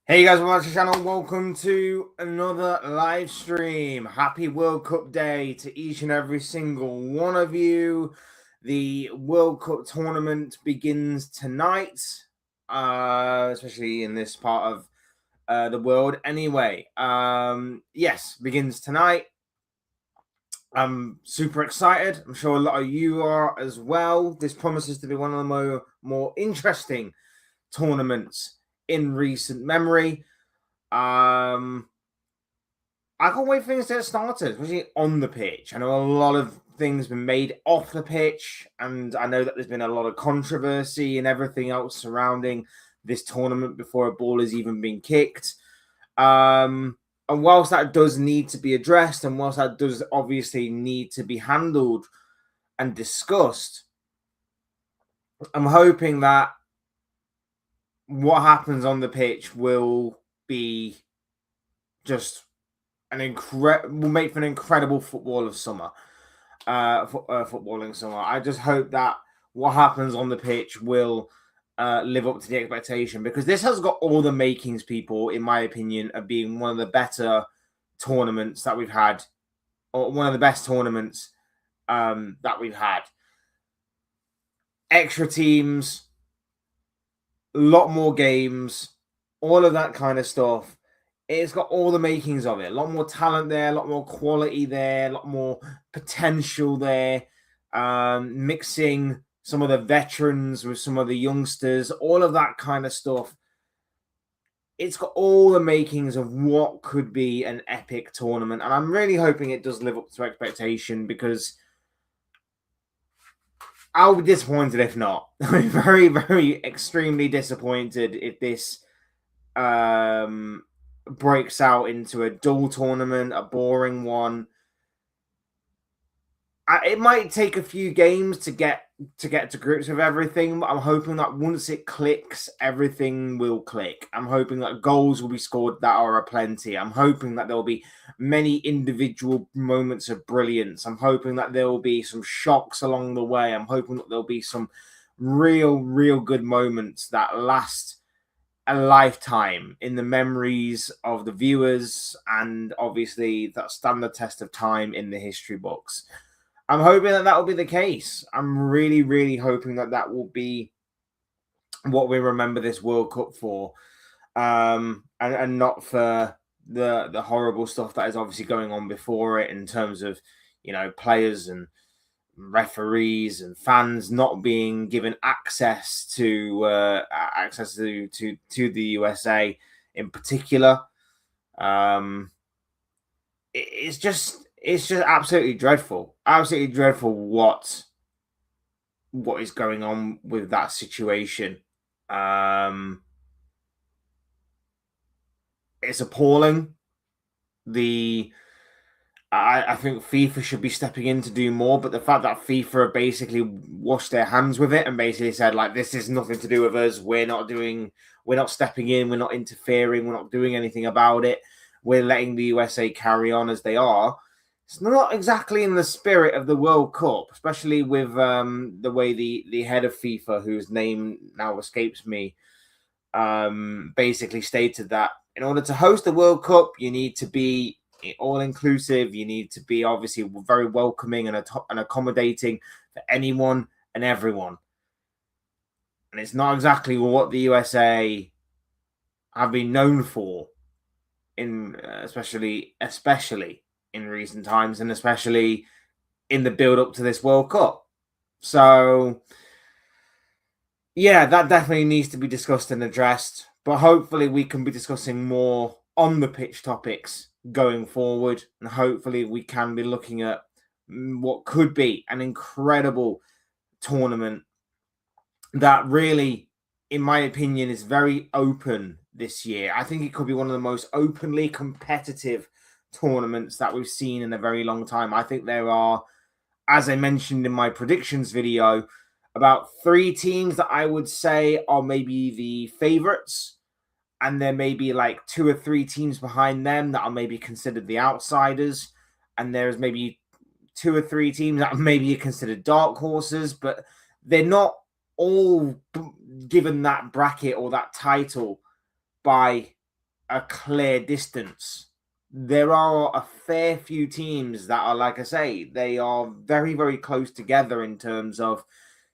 Hey guys, welcome to the channel. Welcome to another live stream. Happy World Cup Day to each and every single one of you. The World Cup tournament begins tonight, especially in this part of the world. Anyway, yes, begins tonight. I'm super excited. I'm sure a lot of you are as well. This promises to be one of the more interesting tournaments in recent memory. I can't wait for things to get started, especially on the pitch. I know a lot of things been made off the pitch, and I know that there's been a lot of controversy and everything else surrounding this tournament before a ball has even been kicked. And whilst that does need to be addressed, and whilst that does obviously need to be handled and discussed, I'm hoping that what happens on the pitch will be just will make for an incredible footballing summer. I just hope that what happens on the pitch will live up to the expectation, because this has got all the makings, people, in my opinion, of being one of the better tournaments that we've had, or one of the best tournaments that we've had. Extra teams, a lot more games, all of that kind of stuff. It's got all the makings of it. A lot more talent there, a lot more quality there, a lot more potential there. Mixing some of the veterans with some of the youngsters, all of that kind of stuff. It's got all the makings of what could be an epic tournament. And I'm really hoping it does live up to expectation, because I'll be disappointed if not. I'm very, very extremely disappointed if this breaks out into a dull tournament, a boring one. It might take a few games to get to grips with everything, but I'm hoping that once it clicks, everything will click. I'm hoping that goals will be scored that are aplenty. I'm hoping that there will be many individual moments of brilliance. I'm hoping that there will be some shocks along the way. I'm hoping that there'll be some real good moments that last a lifetime in the memories of the viewers, and obviously that stand the test of time in the history books. I'm hoping that will be the case. I'm really hoping that will be what we remember this World Cup for, and not for the horrible stuff that is obviously going on before it, in terms of, you know, players and referees and fans not being given access to the USA in particular. It's just absolutely dreadful. Absolutely dreadful what is going on with that situation. It's appalling. I think FIFA should be stepping in to do more, but the fact that FIFA have basically washed their hands with it and basically said, like, this is nothing to do with us. We're not stepping in. We're not interfering. We're not doing anything about it. We're letting the USA carry on as they are. It's not exactly in the spirit of the World Cup, especially with the way the head of FIFA, whose name now escapes me, basically stated that in order to host the World Cup, you need to be all-inclusive. You need to be obviously very welcoming and accommodating for anyone and everyone. And it's not exactly what the USA have been known for, especially in recent times, and especially in the build-up to this World Cup. So, yeah, that definitely needs to be discussed and addressed. But hopefully we can be discussing more on the pitch topics going forward, and hopefully we can be looking at what could be an incredible tournament that really, in my opinion, is very open this year. I think it could be one of the most openly competitive tournaments that we've seen in a very long time. I think there are, as I mentioned in my predictions video, about 3 teams that I would say are maybe the favorites, and there may be like 2 or 3 teams behind them that are maybe considered the outsiders, and there's maybe 2 or 3 teams that maybe are considered dark horses, but they're not all given that bracket or that title by a clear distance. There are a fair few teams that are, like I say, they are very, very close together in terms of,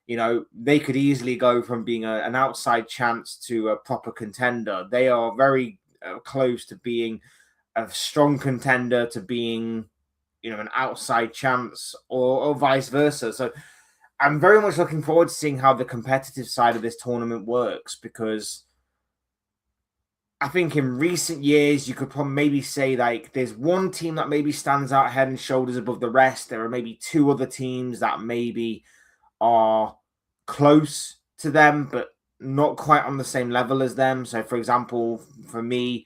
they could easily go from being an outside chance to a proper contender. They are very close to being a strong contender to being, an outside chance or vice versa. So I'm very much looking forward to seeing how the competitive side of this tournament works, because I think in recent years, you could probably maybe say like there's one team that maybe stands out head and shoulders above the rest. There are maybe two other teams that maybe are close to them, but not quite on the same level as them. So, for example, for me,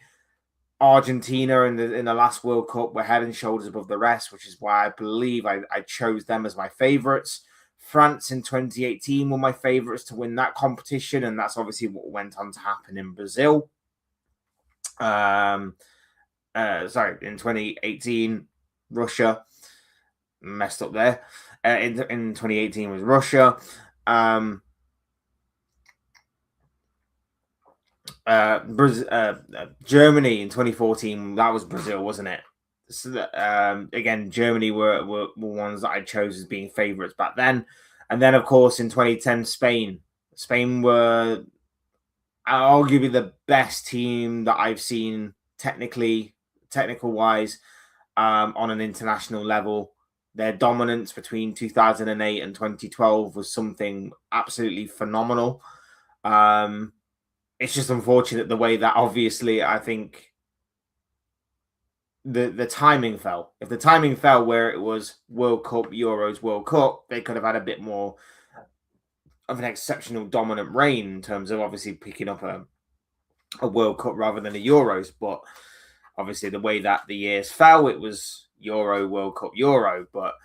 Argentina in the last World Cup were head and shoulders above the rest, which is why I believe I chose them as my favourites. France in 2018 were my favourites to win that competition, and that's obviously what went on to happen in Brazil. In 2018, Russia messed up there. In 2018 was Russia. Germany in 2014, that was Brazil, wasn't it? So again, Germany were ones that I chose as being favourites back then. And then, of course, in 2010, Spain. Spain were arguably the best team that I've seen technical wise, on an international level. Their dominance between 2008 and 2012 was something absolutely phenomenal. It's just unfortunate the way that, obviously, I think the timing fell. If the timing fell where it was World Cup, Euros, World Cup, they could have had a bit more of an exceptional dominant reign in terms of obviously picking up a World Cup rather than a Euros. But obviously the way that the years fell, it was Euro, World Cup, Euro. But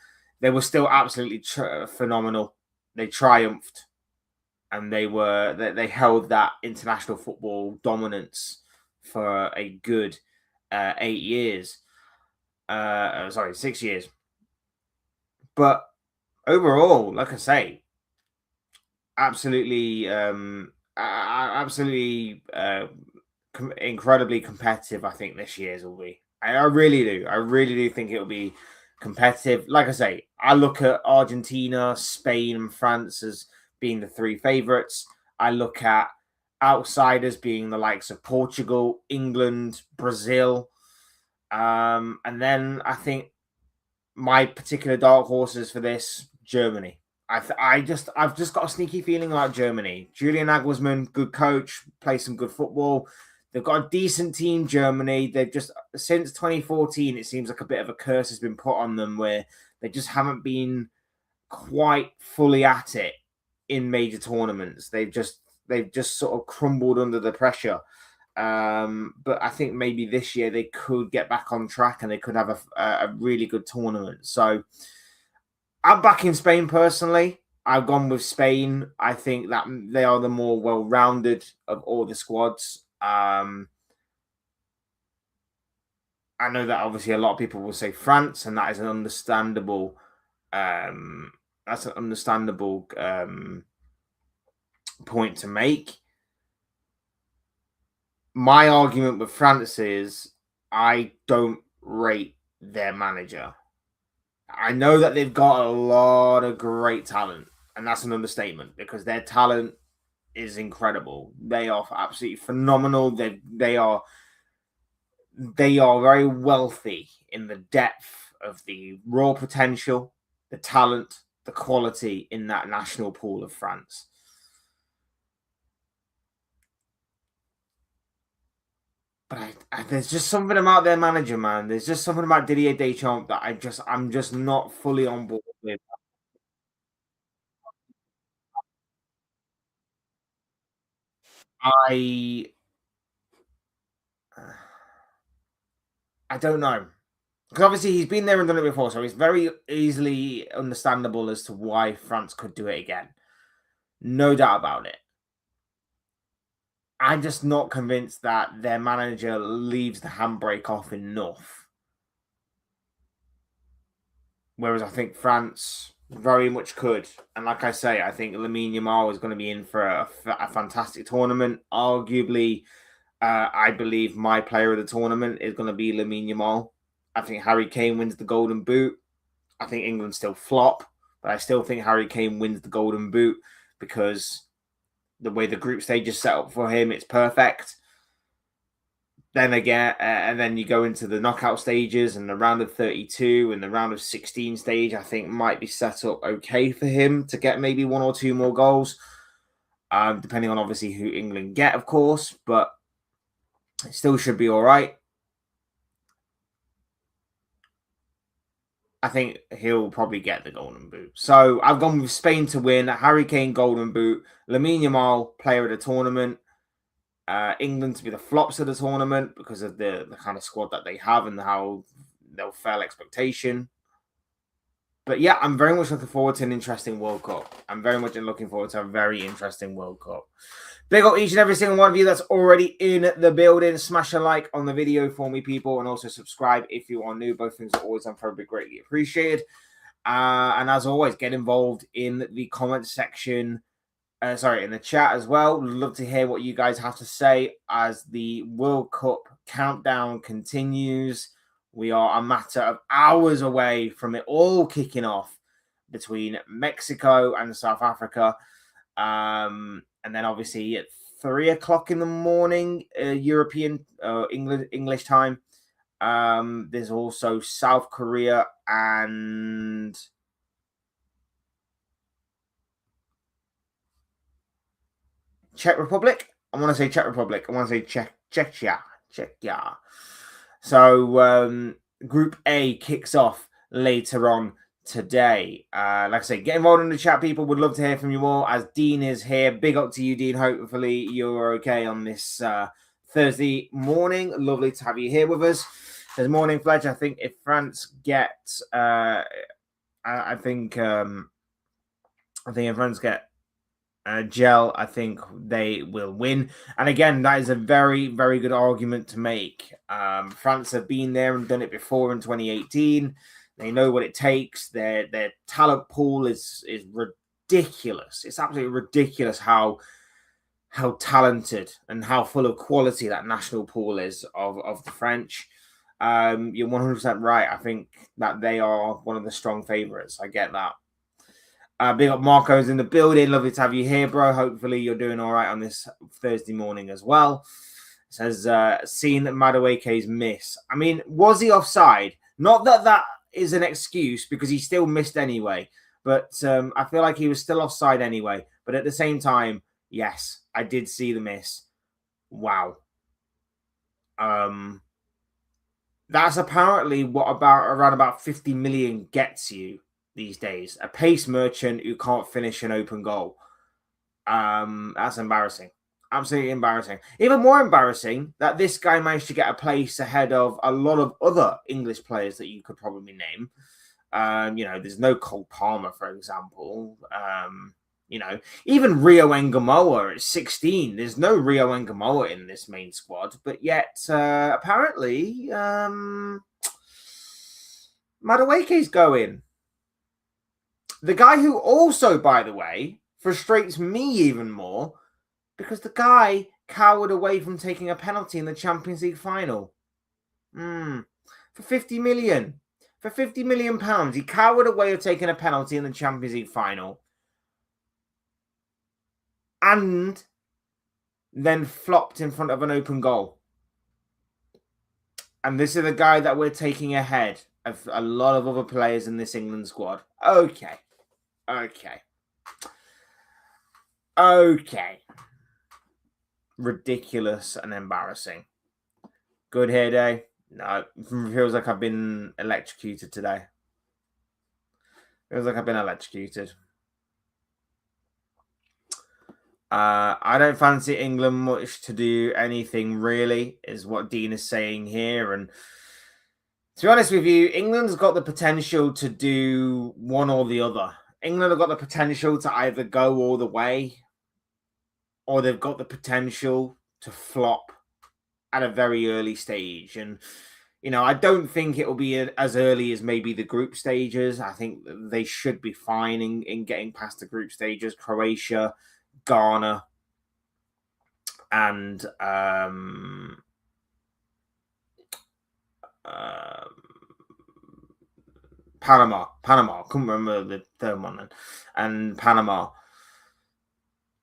they were still absolutely phenomenal. They triumphed, and they held that international football dominance for a good 8 years. 6 years. But overall, like I say, absolutely, incredibly competitive. I think this year's will be. I really do. I really do think it'll be competitive. Like I say, I look at Argentina, Spain, and France as being the three favourites. I look at outsiders being the likes of Portugal, England, Brazil, and then I think my particular dark horses for this, Germany. I've just got a sneaky feeling about Germany. Julian Nagelsmann, good coach, plays some good football. They've got a decent team, Germany. They've just, since 2014, it seems like a bit of a curse has been put on them where they just haven't been quite fully at it in major tournaments. They've just sort of crumbled under the pressure. But I think maybe this year they could get back on track and they could have a really good tournament. So I'm backing Spain personally. I've gone with Spain. I think that they are the more well-rounded of all the squads. I know that obviously a lot of people will say France, and that is an understandable. Point to make. My argument with France is I don't rate their manager. I know that they've got a lot of great talent, and that's an understatement because their talent is incredible. They are absolutely phenomenal. They are very wealthy in the depth of the raw potential, the talent, the quality in that national pool of France. But there's just something about their manager, man. There's just something about Didier Deschamps that I'm just not fully on board with. I I don't know, because obviously he's been there and done it before, so it's very easily understandable as to why France could do it again. No doubt about it. I'm just not convinced that their manager leaves the handbrake off enough. Whereas I think France very much could. And like I say, I think Lamine Yamal is going to be in for a fantastic tournament. Arguably, I believe my player of the tournament is going to be Lamine Yamal. I think Harry Kane wins the Golden Boot. I think England still flop, but I still think Harry Kane wins the Golden Boot because the way the group stage is set up for him, it's perfect. Then again, and then you go into the knockout stages and the round of 32 and the round of 16 stage, I think might be set up okay for him to get maybe 1 or 2 more goals, depending on obviously who England get, of course, but it still should be all right. I think he'll probably get the Golden Boot. So I've gone with Spain to win, Harry Kane Golden Boot, Lamine Yamal player of the tournament, England to be the flops of the tournament because of the kind of squad that they have and how they'll fail expectation. But yeah, I'm very much looking forward to an interesting World Cup. I'm very much looking forward to a very interesting World Cup. Big up each and every single one of you that's already in the building. Smash a like on the video for me, people, and also subscribe if you are new. Both things are always very greatly appreciated. And as always, get involved in the comment section. In the chat as well. Love to hear what you guys have to say as the World Cup countdown continues. We are a matter of hours away from it all kicking off between Mexico and South Africa. And then obviously at 3 o'clock in the morning, European English time. There's also South Korea and Czech Republic. I want to say Czech Republic. I want to say Czechia. So Group A kicks off later on today. Like I say, get involved in the chat, people. Would love to hear from you all. As Dean is here, big up to you, Dean. Hopefully you're okay on this Thursday morning. Lovely to have you here with us. There's morning pledge. I think if France get, I think if France get gel, I think they will win. And again, that is a very, very good argument to make. France have been there and done it before in 2018. They know what it takes. Their talent pool is ridiculous. It's absolutely ridiculous how talented and how full of quality that national pool is of the French. You're 100% right. I think that they are one of the strong favorites. I get that. Big up Marco's in the building. Lovely to have you here, bro. Hopefully you're doing all right on this Thursday morning as well. It says, seen Madueke's miss. I mean, was he offside? Not that is an excuse because he still missed anyway. But I feel like he was still offside anyway. But at the same time, yes, I did see the miss. Wow. That's apparently what around about 50 million gets you these days. A pace merchant who can't finish an open goal. That's embarrassing. Absolutely embarrassing. Even more embarrassing that this guy managed to get a place ahead of a lot of other English players that you could probably name. There's no Cole Palmer, for example. Even Rio Engamoa at 16. There's no Rio Engamoa in this main squad, but yet apparently Madueke's going. The guy who also, by the way, frustrates me even more because the guy cowered away from taking a penalty in the Champions League final. For 50 million. For 50 million pounds, he cowered away of taking a penalty in the Champions League final. And then flopped in front of an open goal. And this is the guy that we're taking ahead of a lot of other players in this England squad. Okay. Ridiculous and embarrassing. Good hair day. No, it feels like I've been electrocuted today. Feels like I've been electrocuted. I don't fancy England much to do anything, really, is what Dean is saying here. And to be honest with you, England's got the potential to do one or the other. England have got the potential to either go all the way or they've got the potential to flop at a very early stage. And, I don't think it will be as early as maybe the group stages. I think they should be fine in getting past the group stages. Croatia, Ghana, and Panama. I couldn't remember the third one then. And Panama.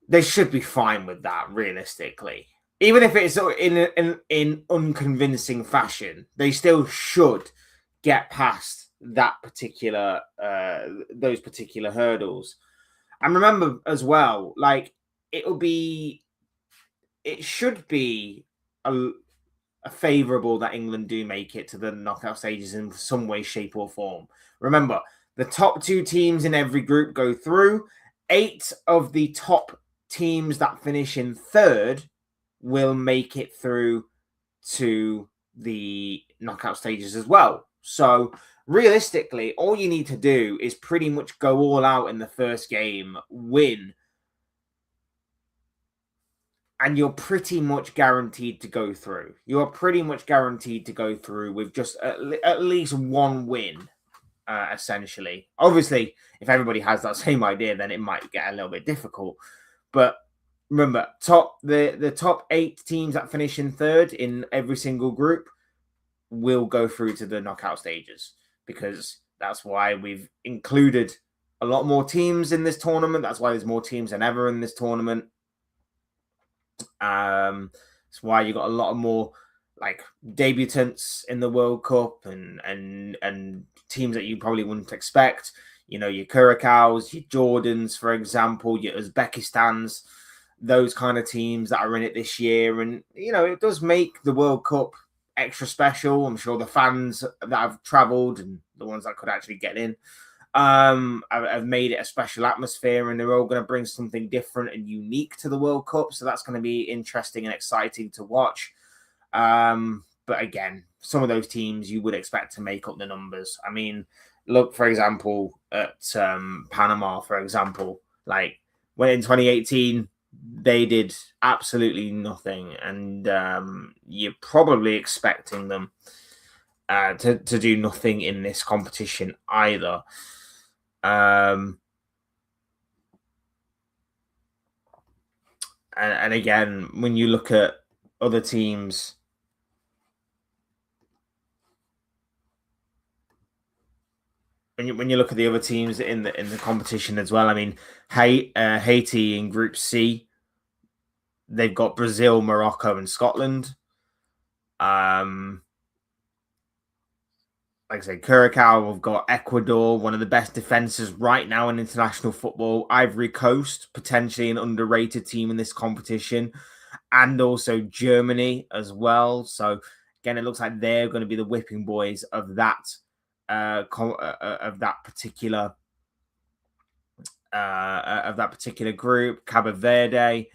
They should be fine with that, realistically. Even if it's in unconvincing fashion, they still should get past that particular those particular hurdles. And remember as well, like it should be a favourable that England do make it to the knockout stages in some way, shape, or form. Remember, the top 2 teams in every group go through. 8 of the top teams that finish in third will make it through to the knockout stages as well. So realistically, all you need to do is pretty much go all out in the first game, win, and you're pretty much guaranteed to go through. You're pretty much guaranteed to go through with just at least one win, essentially. Obviously, if everybody has that same idea, then it might get a little bit difficult. But remember, the top 8 teams that finish in third in every single group will go through to the knockout stages, because that's why we've included a lot more teams in this tournament. That's why there's more teams than ever in this tournament. That's why you got a lot of more like debutants in the World Cup and teams that you probably wouldn't expect. You know, your Curaçaos, your Jordans, for example, your Uzbekistans, those kind of teams that are in it this year. And, you know, it does make the World Cup extra special. I'm sure the fans that have travelled and the ones that could actually get in have made it a special atmosphere, and they're all going to bring something different and unique to the World Cup. So that's going to be interesting and exciting to watch. But again, some of those teams you would expect to make up the numbers. I mean, look, for example, at Panama, for example, like when in 2018, they did absolutely nothing. And you're probably expecting them to do nothing in this competition either. And again, when you look at other teams, when you look at the other teams in the competition as well, I mean, Haiti in Group C, they've got Brazil, Morocco, and Scotland. Like I say, Curaçao, we've got Ecuador, one of the best defenses right now in international football. Ivory Coast, potentially an underrated team in this competition, and also Germany as well. So again, it looks like they're going to be the whipping boys of that particular group. Cabo Verde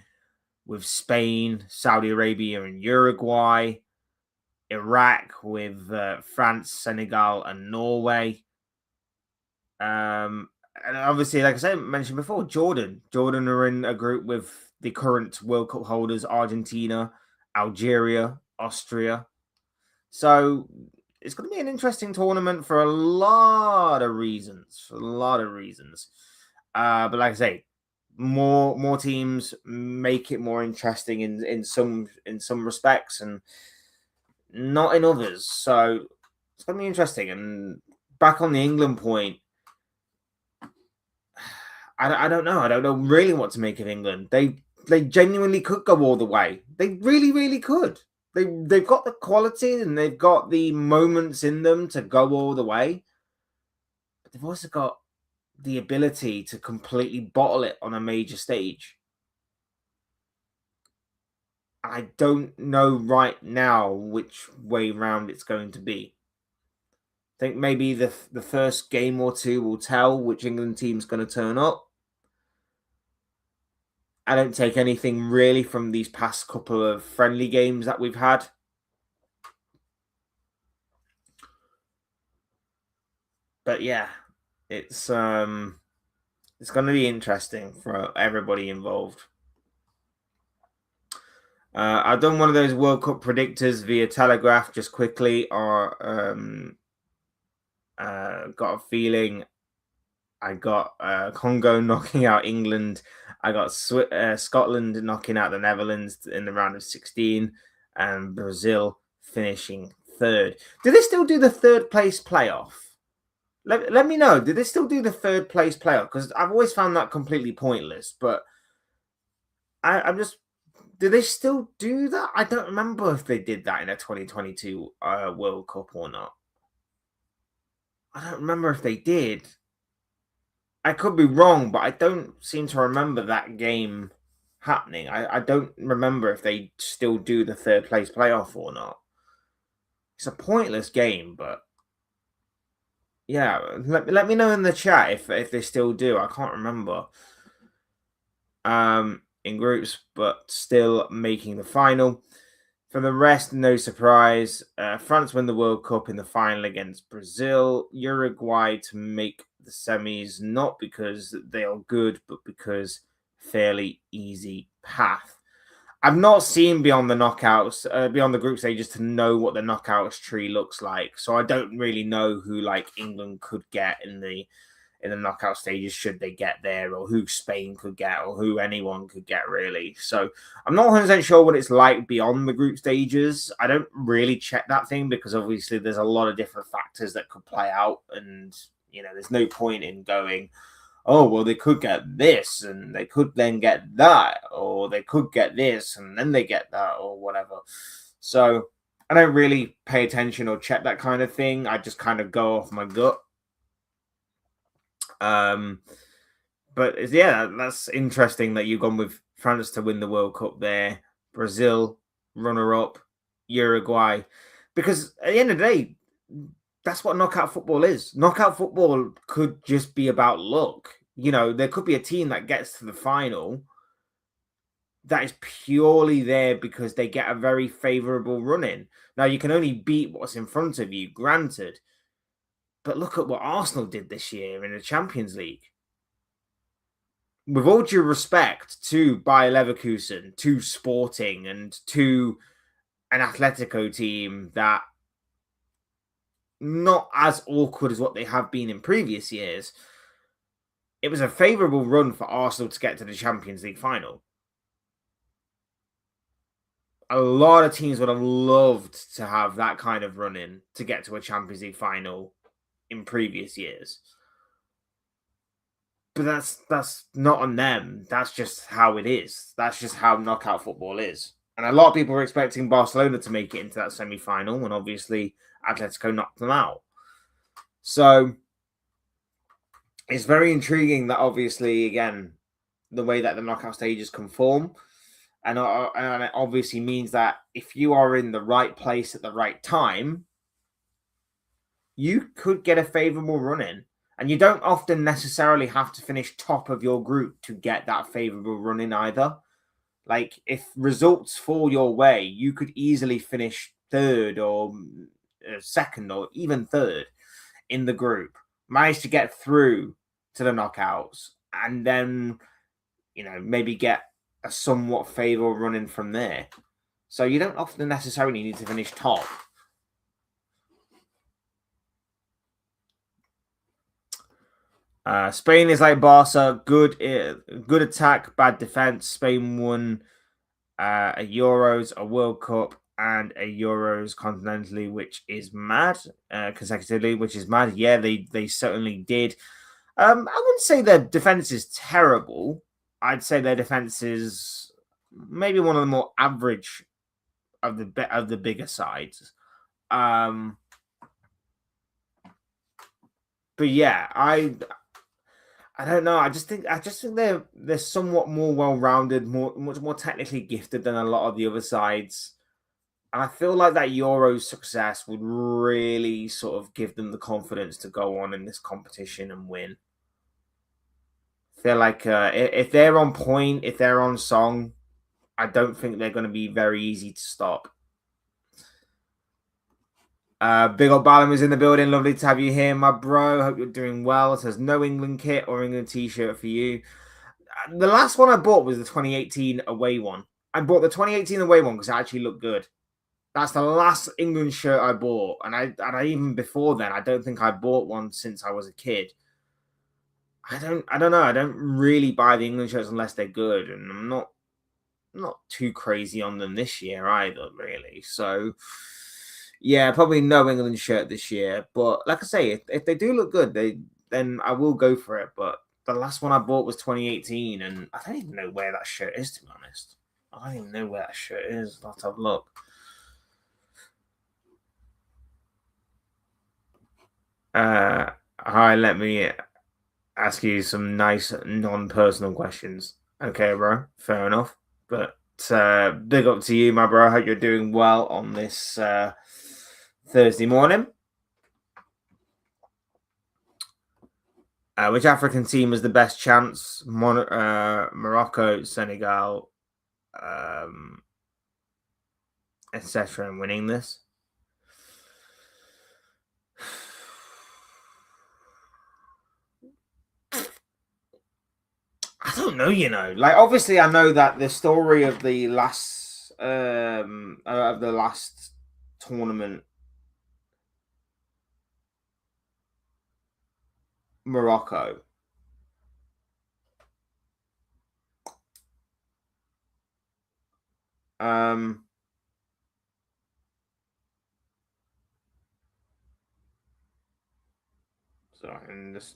with Spain, Saudi Arabia, and Uruguay. Iraq with France, Senegal, and Norway. And obviously, like I mentioned before, Jordan are in a group with the current World Cup holders, Argentina, Algeria, Austria. So it's going to be an interesting tournament for a lot of reasons. But like I say, more teams make it more interesting in some respects, and not in others. So it's going to be interesting. And back on the England point, I don't know. I don't know really what to make of England. They genuinely could go all the way. They really, really could. They've got the quality and they've got the moments in them to go all the way. But they've also got the ability to completely bottle it on a major stage. I don't know right now which way round it's going to be. I think maybe the first game or two will tell which England team's going to turn up. I don't take anything really from these past couple of friendly games that we've had. But yeah, it's going to be interesting for everybody involved. I've done one of those World Cup predictors via Telegraph just quickly, or got a feeling I got Congo knocking out England. I got Scotland knocking out the Netherlands in the round of 16, and Brazil finishing third. Do they still do the third place playoff? Let me know. Did they still do the third place playoff? Because I've always found that completely pointless. But I'm just. Do they still do that? I don't remember if they did that in a 2022 World Cup or not. I don't remember if they did. I could be wrong, but I don't seem to remember that game happening. I don't remember if they still do the third place playoff or not. It's a pointless game, but yeah, let me know in the chat if they still do. I can't remember. In groups, but still making the final. For the rest, no surprise. France win the World Cup in the final against Brazil. Uruguay to make the semis, not because they are good, but because fairly easy path. I've not seen beyond the knockouts, beyond the group stages, to know what the knockouts tree looks like. So I don't really know who like England could get in the knockout stages should they get there, or who Spain could get, or who anyone could get, really. So I'm not 100% sure what it's like beyond the group stages. I don't really check that thing because obviously there's a lot of different factors that could play out, and there's no point in going, oh, well, they could get this and they could then get that, or they could get this and then they get that, or whatever. So I don't really pay attention or check that kind of thing. I just kind of go off my gut. But yeah, that's interesting that you've gone with France to win the World Cup there, Brazil runner-up, Uruguay, because at the end of the day, that's what knockout football is. Knockout football could just be about luck. There could be a team that gets to the final that is purely there because they get a very favorable run in. Now, you can only beat what's in front of you, granted. But look at what Arsenal did this year in the Champions League. With all due respect to Bayer Leverkusen, to Sporting, and to an Atletico team that not as awkward as what they have been in previous years, it was a favourable run for Arsenal to get to the Champions League final. A lot of teams would have loved to have that kind of run in to get to a Champions League final in previous years. But that's not on them. That's just how it is. That's just how knockout football is. And a lot of people were expecting Barcelona to make it into that semi-final, and obviously Atletico knocked them out. So it's very intriguing that obviously, again, the way that the knockout stages can form. And it obviously means that if you are in the right place at the right time, you could get a favourable run in. And you don't often necessarily have to finish top of your group to get that favourable run in either. Like, if results fall your way, you could easily finish third or second or even third in the group, manage to get through to the knockouts, and then, maybe get a somewhat favourable run in from there. So you don't often necessarily need to finish top. Spain is like Barca, good attack, bad defense. Spain won a Euros, a World Cup, and a Euros continentally, which is mad, consecutively, which is mad. Yeah, they certainly did. I wouldn't say their defense is terrible. I'd say their defense is maybe one of the more average of the bigger sides. But yeah, I don't know. I just think they're somewhat more well-rounded, much more technically gifted than a lot of the other sides. And I feel like that Euro success would really sort of give them the confidence to go on in this competition and win. I feel like if they're on point, if they're on song, I don't think they're going to be very easy to stop. Big old Ballum is in the building. Lovely to have you here, my bro. Hope you're doing well. It says no England kit or England t-shirt for you. The last one I bought was the 2018 away one. I bought the 2018 away one because it actually looked good. That's the last England shirt I bought. And I even before then, I don't think I bought one since I was a kid. I don't know. I don't really buy the England shirts unless they're good, and I'm not too crazy on them this year either, really. So yeah, probably no England shirt this year. But like I say, if they do look good, then I will go for it. But the last one I bought was 2018, and I don't even know where that shirt is, to be honest. I don't even know where that shirt is. I'll have to have a look. Hi, let me ask you some nice non-personal questions. Okay, bro. Fair enough. But big up to you, my bro. I hope you're doing well on this Thursday morning. Which African team has the best chance? Morocco, Senegal, etc. in winning this? I don't know, Like obviously I know that the story of the last tournament, Morocco. Um so and this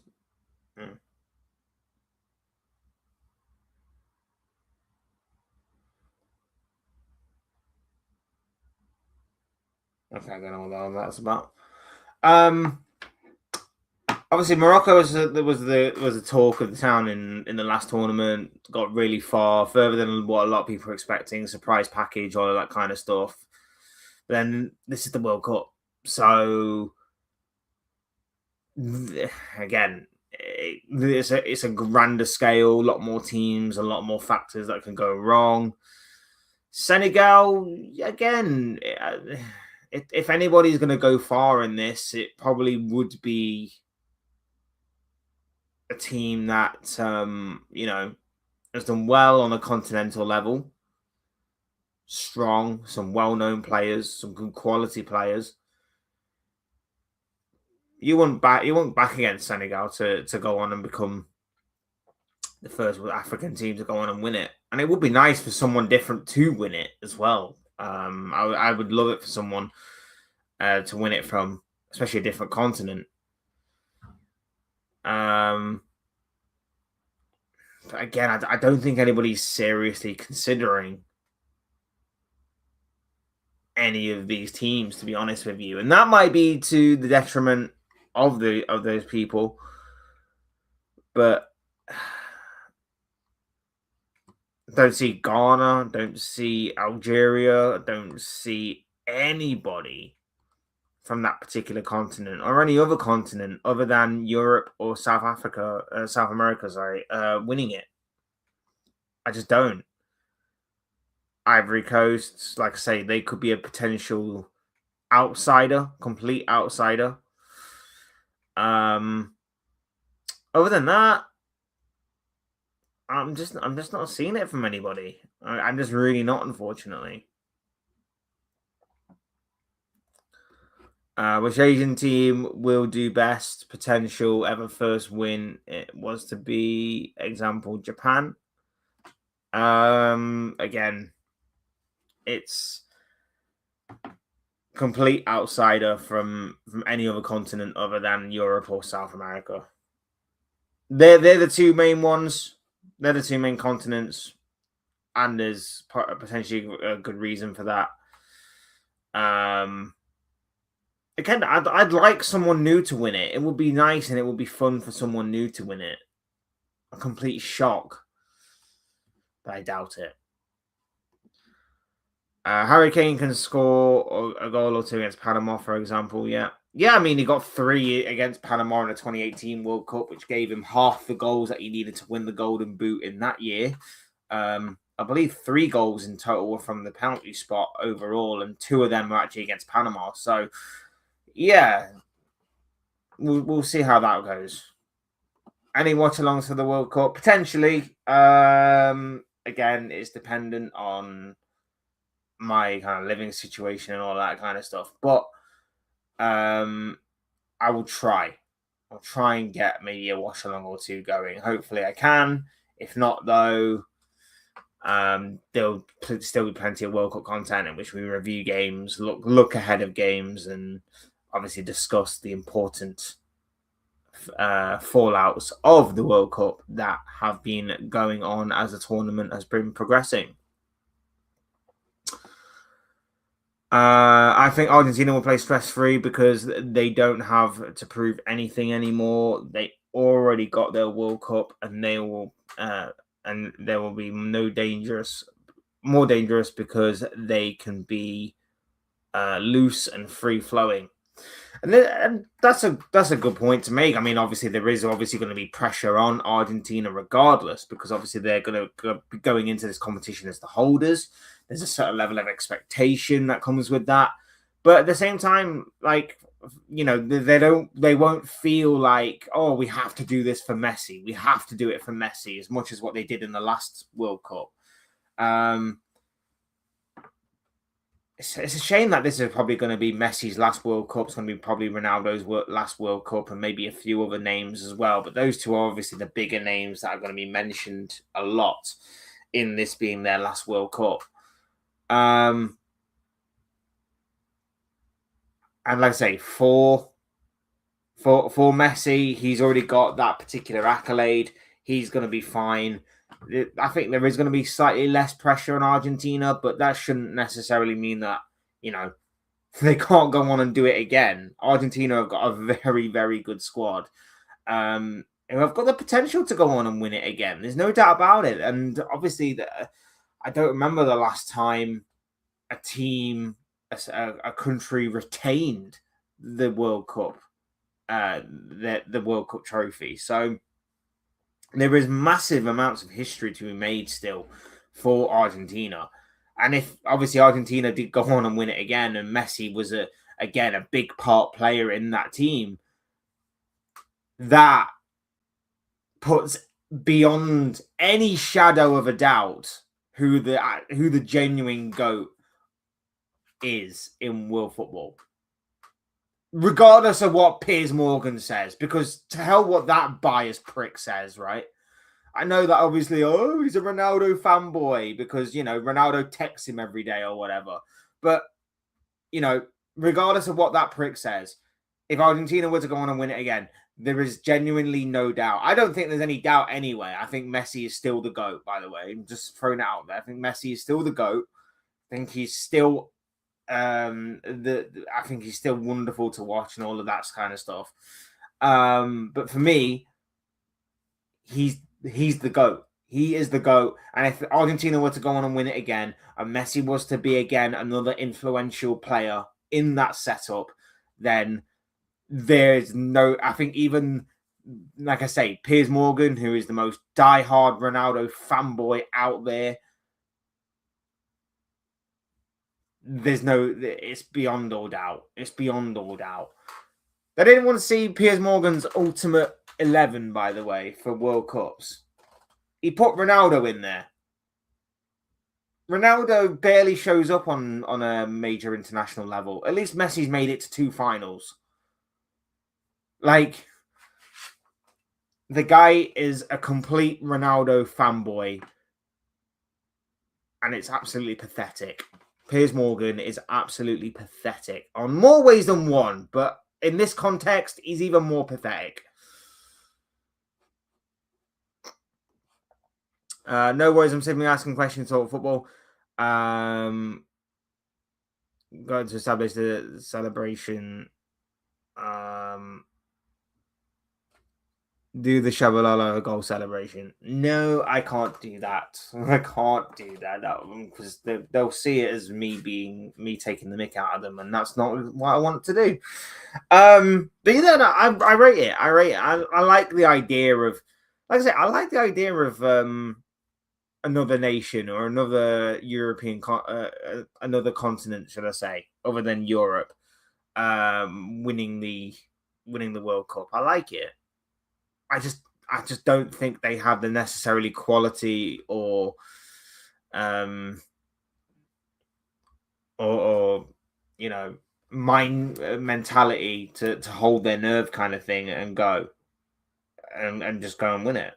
Okay, I don't know what that's about. Obviously Morocco was the talk of the town in the last tournament. Got really far, further than what a lot of people were expecting. Surprise package, all of that kind of stuff. Then this is the World Cup, so again, it's a grander scale, a lot more teams, a lot more factors that can go wrong. Senegal, again, if anybody's going to go far in this, it probably would be a team that has done well on a continental level, strong, some well-known players, some good quality players. You want back against Senegal to go on and become the first African team to go on and win it, and it would be nice for someone different to win it as well. I would love it for someone to win it from, especially a different continent. But again, I don't think anybody's seriously considering any of these teams, to be honest with you, and that might be to the detriment of those people. But don't see Ghana, don't see Algeria, don't see anybody from that particular continent or any other continent other than Europe or South America, winning it. I just don't. Ivory Coast, like I say, they could be a potential outsider, complete outsider. Other than that, I'm just not seeing it from anybody. I'm just really not, unfortunately. Which Asian team will do best? Potential ever first win. It was to be example Japan. Again, it's complete outsider from any other continent other than Europe or South America. They're the two main ones. They're the two main continents, and there's potentially a good reason for that. Again, I'd like someone new to win it. It would be nice and it would be fun for someone new to win it. A complete shock, but I doubt it. Harry Kane can score a goal or two against Panama, for example. Yeah. I mean, he got 3 against Panama in the 2018 World Cup, which gave him half the goals that he needed to win the Golden Boot in that year. I believe 3 goals in total were from the penalty spot overall, and 2 of them were actually against Panama. So, yeah, we'll see how that goes. Any watch-alongs for the World Cup? Potentially. Again, it's dependent on my kind of living situation and all that kind of stuff. But I will try. I'll try and get maybe a watch along or two going. Hopefully, I can. If not, though, there'll still be plenty of World Cup content in which we review games, look ahead of games, and obviously discuss the important fallouts of the World Cup that have been going on as the tournament has been progressing. I think Argentina will play stress-free because they don't have to prove anything anymore. They already got their World Cup, and they will, and there will be more dangerous because they can be loose and free-flowing. And that's a good point to make. I mean, obviously there is obviously going to be pressure on Argentina regardless, because obviously they're going to be going into this competition as the holders. There's a certain level of expectation that comes with that, but at the same time, like, you know, they won't feel like, oh, we have to do this for Messi. We have to do it for Messi as much as what they did in the last World Cup. It's a shame that this is probably going to be Messi's last World Cup. It's going to be probably Ronaldo's last World Cup, and maybe a few other names as well. But those two are obviously the bigger names that are going to be mentioned a lot in this being their last World Cup. And like I say, for Messi, he's already got that particular accolade. He's going to be fine. I think there is going to be slightly less pressure on Argentina, but that shouldn't necessarily mean that, you know, they can't go on and do it again. Argentina have got a very, very good squad. And have got the potential to go on and win it again. There's no doubt about it. And obviously, I don't remember the last time a team, a country retained the World Cup, the World Cup trophy. So there is massive amounts of history to be made still for Argentina. And if obviously Argentina did go on and win it again, and Messi was a big part player in that team, that puts beyond any shadow of a doubt who the genuine GOAT is in world football. Regardless of what Piers Morgan says, because to hell what that biased prick says, right? I know that obviously, he's a Ronaldo fanboy because, you know, Ronaldo texts him every day or whatever. But, you know, regardless of what that prick says, if Argentina were to go on and win it again, there is genuinely no doubt. I don't think there's any doubt anyway. I think Messi is still the GOAT, by the way. I'm just throwing it out there. I think Messi is still the GOAT. I think he's still I think he's still wonderful to watch and all of that kind of stuff. But for me, he's the GOAT. He is the GOAT. And if Argentina were to go on and win it again, and Messi was to be again another influential player in that setup, then there's no, I think even, like I say, Piers Morgan, who is the most diehard Ronaldo fanboy out there, it's beyond all doubt. It's beyond all doubt. They didn't want to see Piers Morgan's ultimate 11, by the way, for World Cups. He put Ronaldo in there. Ronaldo barely shows up on a major international level. At least Messi's made it to 2 finals. Like, the guy is a complete Ronaldo fanboy. And it's absolutely pathetic. Piers Morgan is absolutely pathetic on more ways than one, but in this context, he's even more pathetic. No worries, I'm simply asking questions about football. Going to establish the celebration. Do the Shabalala goal celebration. No, I can't do that. I can't do that because they'll see it as me taking the mick out of them, and that's not what I want to do. But you know, I rate it. I like the idea of, like I said, I like the idea of another nation or another European, another continent, should I say, other than Europe, winning the World Cup. I like it. I just don't think they have the necessarily quality or you know, mentality to hold their nerve kind of thing and go and just go and win it.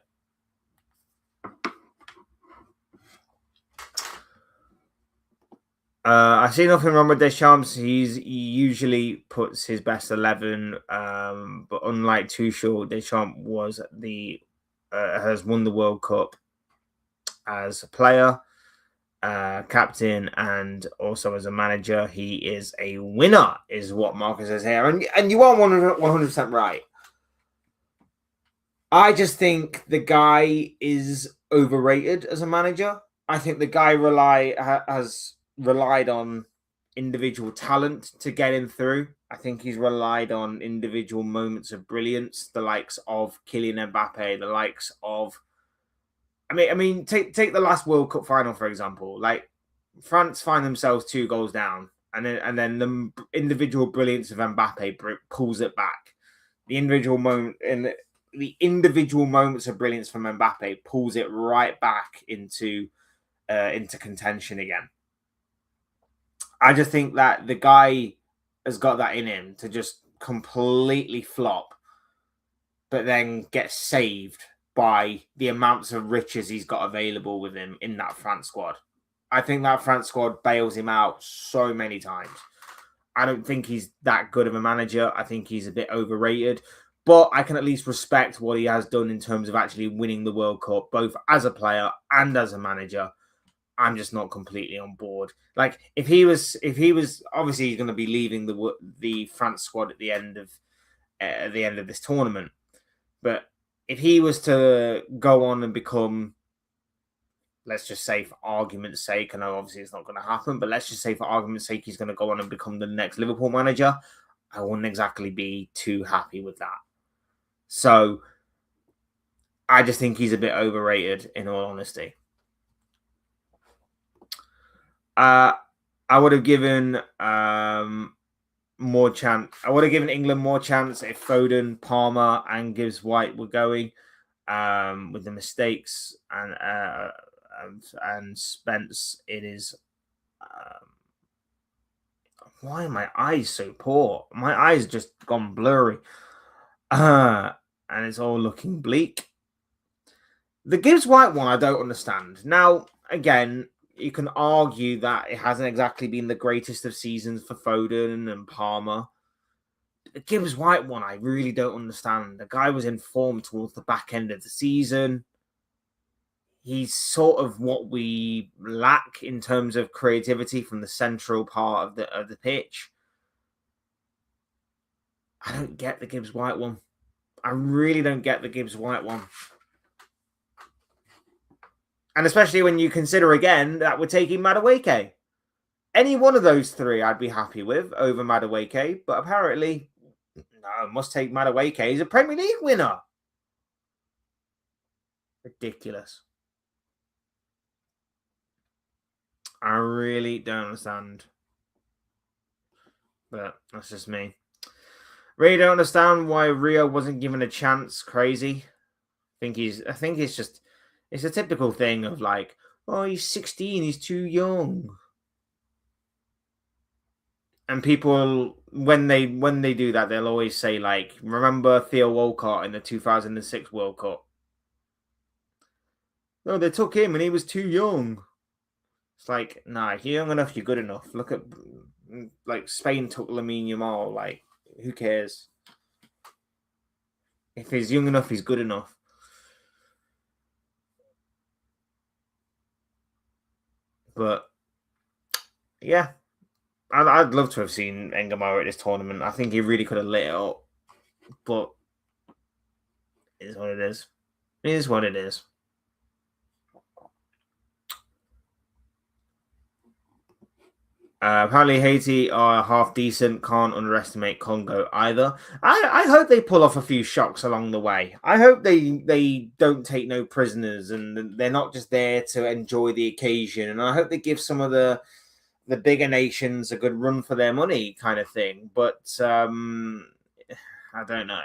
I see nothing wrong with Deschamps. He usually puts his best 11, but unlike Tuchel, Deschamps has won the World Cup as a player, captain, and also as a manager. He is a winner, is what Marcus says here, and you are 100% right. I just think the guy is overrated as a manager. I think the guy has relied on individual talent to get him through. I think he's relied on individual moments of brilliance, the likes of Kylian Mbappe, the likes of take the last World Cup final for example. Like France find themselves 2 goals down, and then the individual brilliance of Mbappe pulls it back. The individual moments of brilliance from Mbappe pulls it right back into contention again. I just think that the guy has got that in him to just completely flop, but then get saved by the amounts of riches he's got available with him in that France squad. I think that France squad bails him out so many times. I don't think he's that good of a manager. I think he's a bit overrated, but I can at least respect what he has done in terms of actually winning the World Cup, both as a player and as a manager. I'm just not completely on board. Like if he was obviously he's going to be leaving the France squad at the end of this tournament. But if he was to go on and become, let's just say for argument's sake, I know obviously it's not going to happen, but let's just say for argument's sake he's going to go on and become the next Liverpool manager, I wouldn't exactly be too happy with that. So I just think he's a bit overrated, in all honesty. I would have given more chance. I would have given England more chance if Foden, Palmer, and Gibbs White were going. With the mistakes and Spence, it is. Why are my eyes so poor? My eyes just gone blurry, and it's all looking bleak. The Gibbs White one, I don't understand. Now, again, you can argue that it hasn't exactly been the greatest of seasons for Foden and Palmer. The Gibbs White one, I really don't understand. The guy was in form towards the back end of the season. He's sort of what we lack in terms of creativity from the central part of the pitch. I don't get the Gibbs White one. I really don't get the Gibbs White one. And especially when you consider again that we're taking Madueke. Any one of those 3 I'd be happy with over Madueke, but apparently, no, must take Madueke. He's a Premier League winner. Ridiculous. I really don't understand. But that's just me. Really don't understand why Rio wasn't given a chance. Crazy. I think it's just, it's a typical thing of like, oh, he's 16, he's too young. And people, when they do that, they'll always say like, remember Theo Walcott in the 2006 World Cup? No, they took him and he was too young. It's like, nah, if you're young enough, you're good enough. Look at, like, Spain took Lamine Yamal. Like, who cares? If he's young enough, he's good enough. But, yeah. I'd love to have seen Engamara at this tournament. I think he really could have lit it up. But it is what it is. It is what it is. Apparently Haiti are half decent. Can't underestimate Congo either. I hope they pull off a few shocks along the way. I hope they don't take no prisoners and they're not just there to enjoy the occasion. And I hope they give some of the bigger nations a good run for their money kind of thing. But I don't know.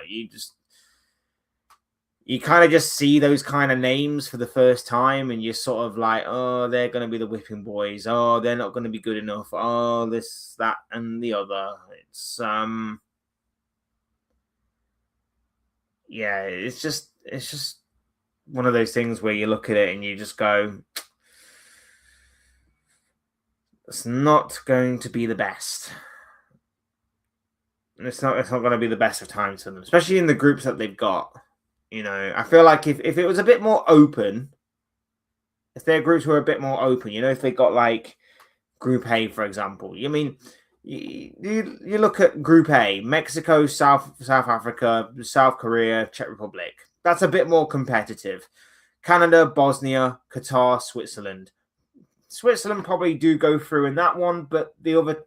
you kind of just see those kind of names for the first time, and you're sort of like, oh, they're going to be the whipping boys. Oh, they're not going to be good enough. Oh, this, that, and the other. Yeah, it's just one of those things where you look at it and you just go, it's not going to be the best. It's not going to be the best of times for them, especially in the groups that they've got. I feel like if it was a bit more open, if their groups were a bit more open, if they got like Group A, for example. I mean, you look at Group A: Mexico, South Africa, South Korea, Czech Republic. That's a bit more competitive. Canada, Bosnia, Qatar, Switzerland. Switzerland probably do go through in that one, but the other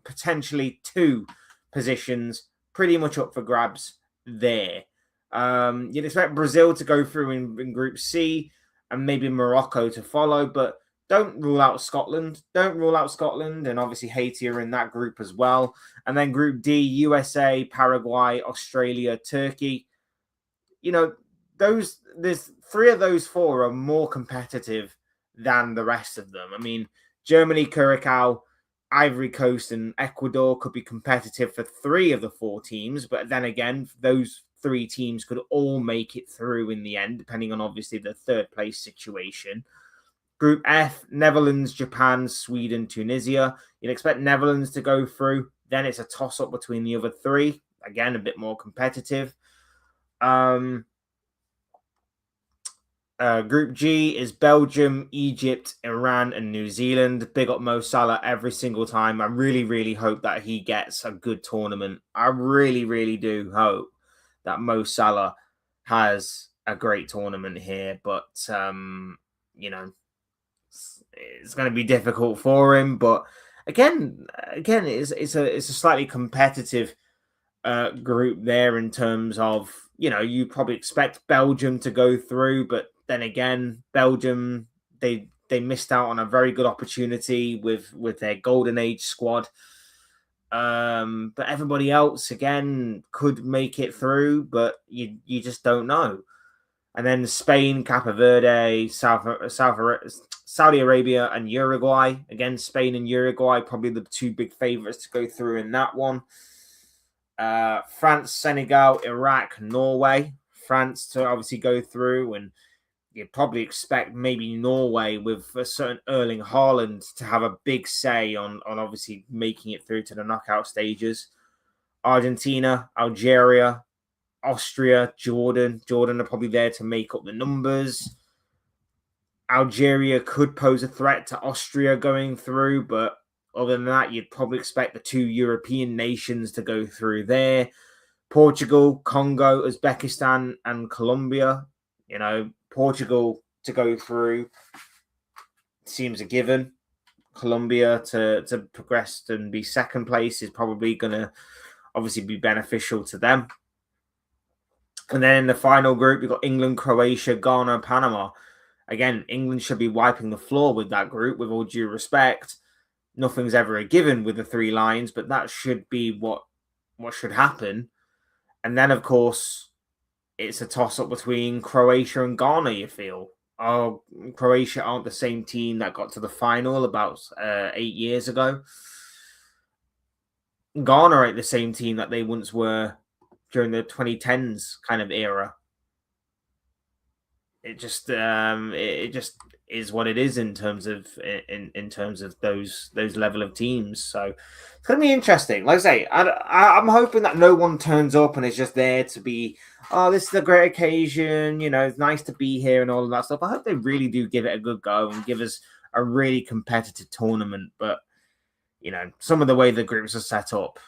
potentially two positions pretty much up for grabs there. You'd expect Brazil to go through in Group C and maybe Morocco to follow, but don't rule out Scotland. Don't rule out Scotland, and obviously Haiti are in that group as well. And then Group D: USA, Paraguay, Australia, Turkey. There's three of those four are more competitive than the rest of them. I mean, Germany, Curacao, Ivory Coast, and Ecuador could be competitive for three of the four teams, but then again, those three teams could all make it through in the end, depending on obviously the third place situation. Group F: Netherlands, Japan, Sweden, Tunisia. You'd expect Netherlands to go through. Then it's a toss up between the other three. Again, a bit more competitive. Group G is Belgium, Egypt, Iran, and New Zealand. Big up Mo Salah every single time. I really, really hope that he gets a good tournament. I really, really do hope that Mo Salah has a great tournament here. But, it's going to be difficult for him. But again, it's a slightly competitive group there in terms of, you probably expect Belgium to go through, but then again, Belgium, they missed out on a very good opportunity with their golden age squad. But everybody else again could make it through, but you just don't know. And then Spain, Cape Verde, Saudi Arabia, and Uruguay. Again, Spain and Uruguay probably the two big favorites to go through in that one. France, Senegal, Iraq, Norway. France to obviously go through, and you'd probably expect maybe Norway with a certain Erling Haaland to have a big say on obviously making it through to the knockout stages. Argentina, Algeria, Austria, Jordan. Jordan are probably there to make up the numbers. Algeria could pose a threat to Austria going through, but other than that, you'd probably expect the two European nations to go through there. Portugal, Congo, Uzbekistan, and Colombia. Portugal to go through seems a given. Colombia to progress and be second place is probably going to obviously be beneficial to them. And then in the final group, you've got England, Croatia, Ghana, Panama. Again, England should be wiping the floor with that group, with all due respect. Nothing's ever a given with the three lines, but that should be what should happen. And then, of course, it's a toss-up between Croatia and Ghana, you feel. Oh, Croatia aren't the same team that got to the final about 8 years ago. Ghana ain't the same team that they once were during the 2010s kind of era. It just is what it is in terms of those level of teams. So it's gonna be interesting. Like I say, I'm hoping that no one turns up and is just there to be, oh, this is a great occasion. It's nice to be here and all of that stuff. I hope they really do give it a good go and give us a really competitive tournament. But some of the way the groups are set up,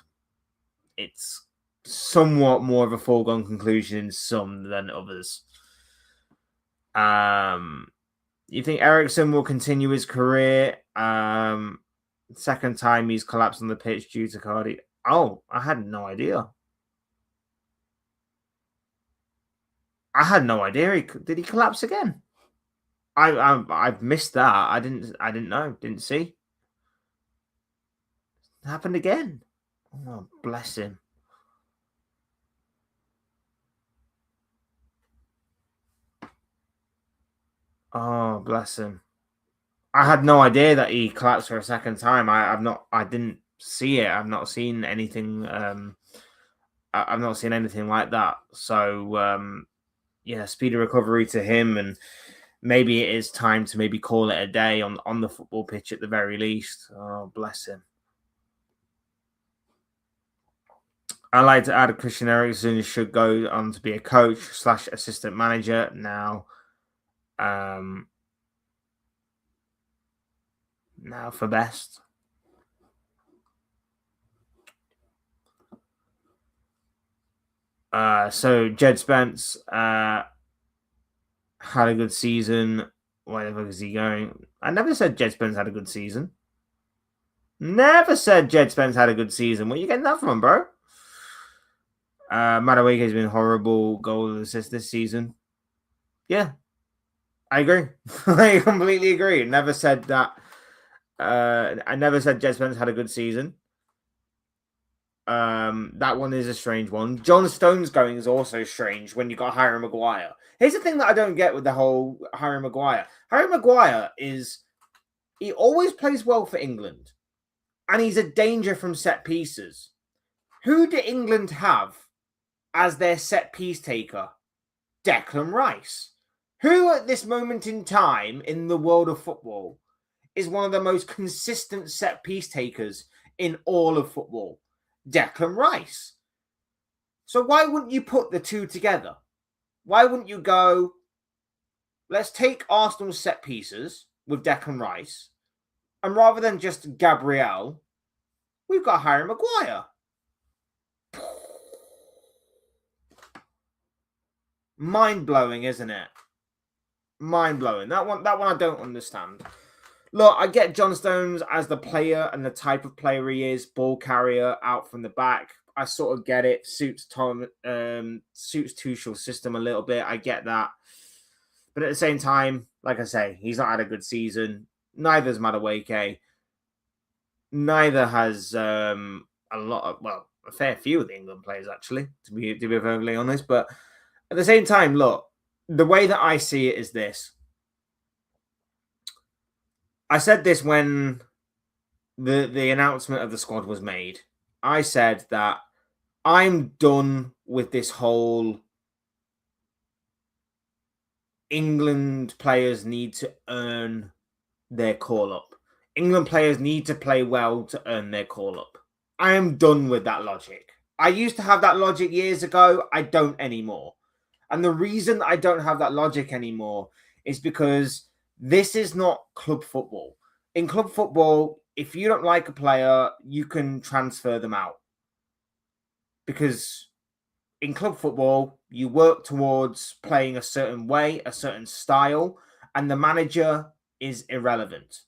it's somewhat more of a foregone conclusion in some than others. You think Ericsson will continue his career? Second time he's collapsed on the pitch due to cardio. Oh, I had no idea. Did he collapse again? I've missed that. I didn't know. Didn't see. It happened again. Oh, bless him. Oh, bless him. I had no idea that he collapsed for a second time. I didn't see it. I've not seen anything. I've not seen anything like that. So yeah, speedy recovery to him, and maybe it is time to maybe call it a day on the football pitch at the very least. Oh, bless him. I like to add Christian Eriksen should go on to be a coach / assistant manager now. Now for best. So Jed Spence had a good season. Where the fuck is he going? I never said Jed Spence had a good season. Never said Jed Spence had a good season. Where are you getting that from, bro? Madueke has been horrible goal and assist this season. Yeah, I agree. I completely agree. Never said that. I never said Jed Spence had a good season. That one is a strange one. John Stones going is also strange when you got Harry Maguire. Here's the thing that I don't get with the whole Harry Maguire. Harry Maguire he always plays well for England, and he's a danger from set pieces. Who do England have as their set piece taker? Declan Rice. Who at this moment in time in the world of football is one of the most consistent set piece takers in all of football? Declan Rice. So why wouldn't you put the two together? Why wouldn't you go, let's take Arsenal's set pieces with Declan Rice, and rather than just Gabriel, we've got Harry Maguire. Mind-blowing, isn't it? Mind-blowing. That one I don't understand. Look, I get John Stones as the player and the type of player he is, ball carrier out from the back. I sort of get it. Suits Tuchel's system a little bit. I get that. But at the same time, like I say, he's not had a good season. Neither's Madueke. Neither has a fair few of the England players, actually, to be perfectly honest. But at the same time, look, the way that I see it is this. I said this when the announcement of the squad was made. I said that I'm done with this whole England players need to earn their call up. England players need to play well to earn their call up. I am done with that logic. I used to have that logic years ago. I don't anymore. And the reason I don't have that logic anymore is because this is not club football. In club football, if you don't like a player, you can transfer them out. Because in club football, you work towards playing a certain way, a certain style, and the manager is irrelevant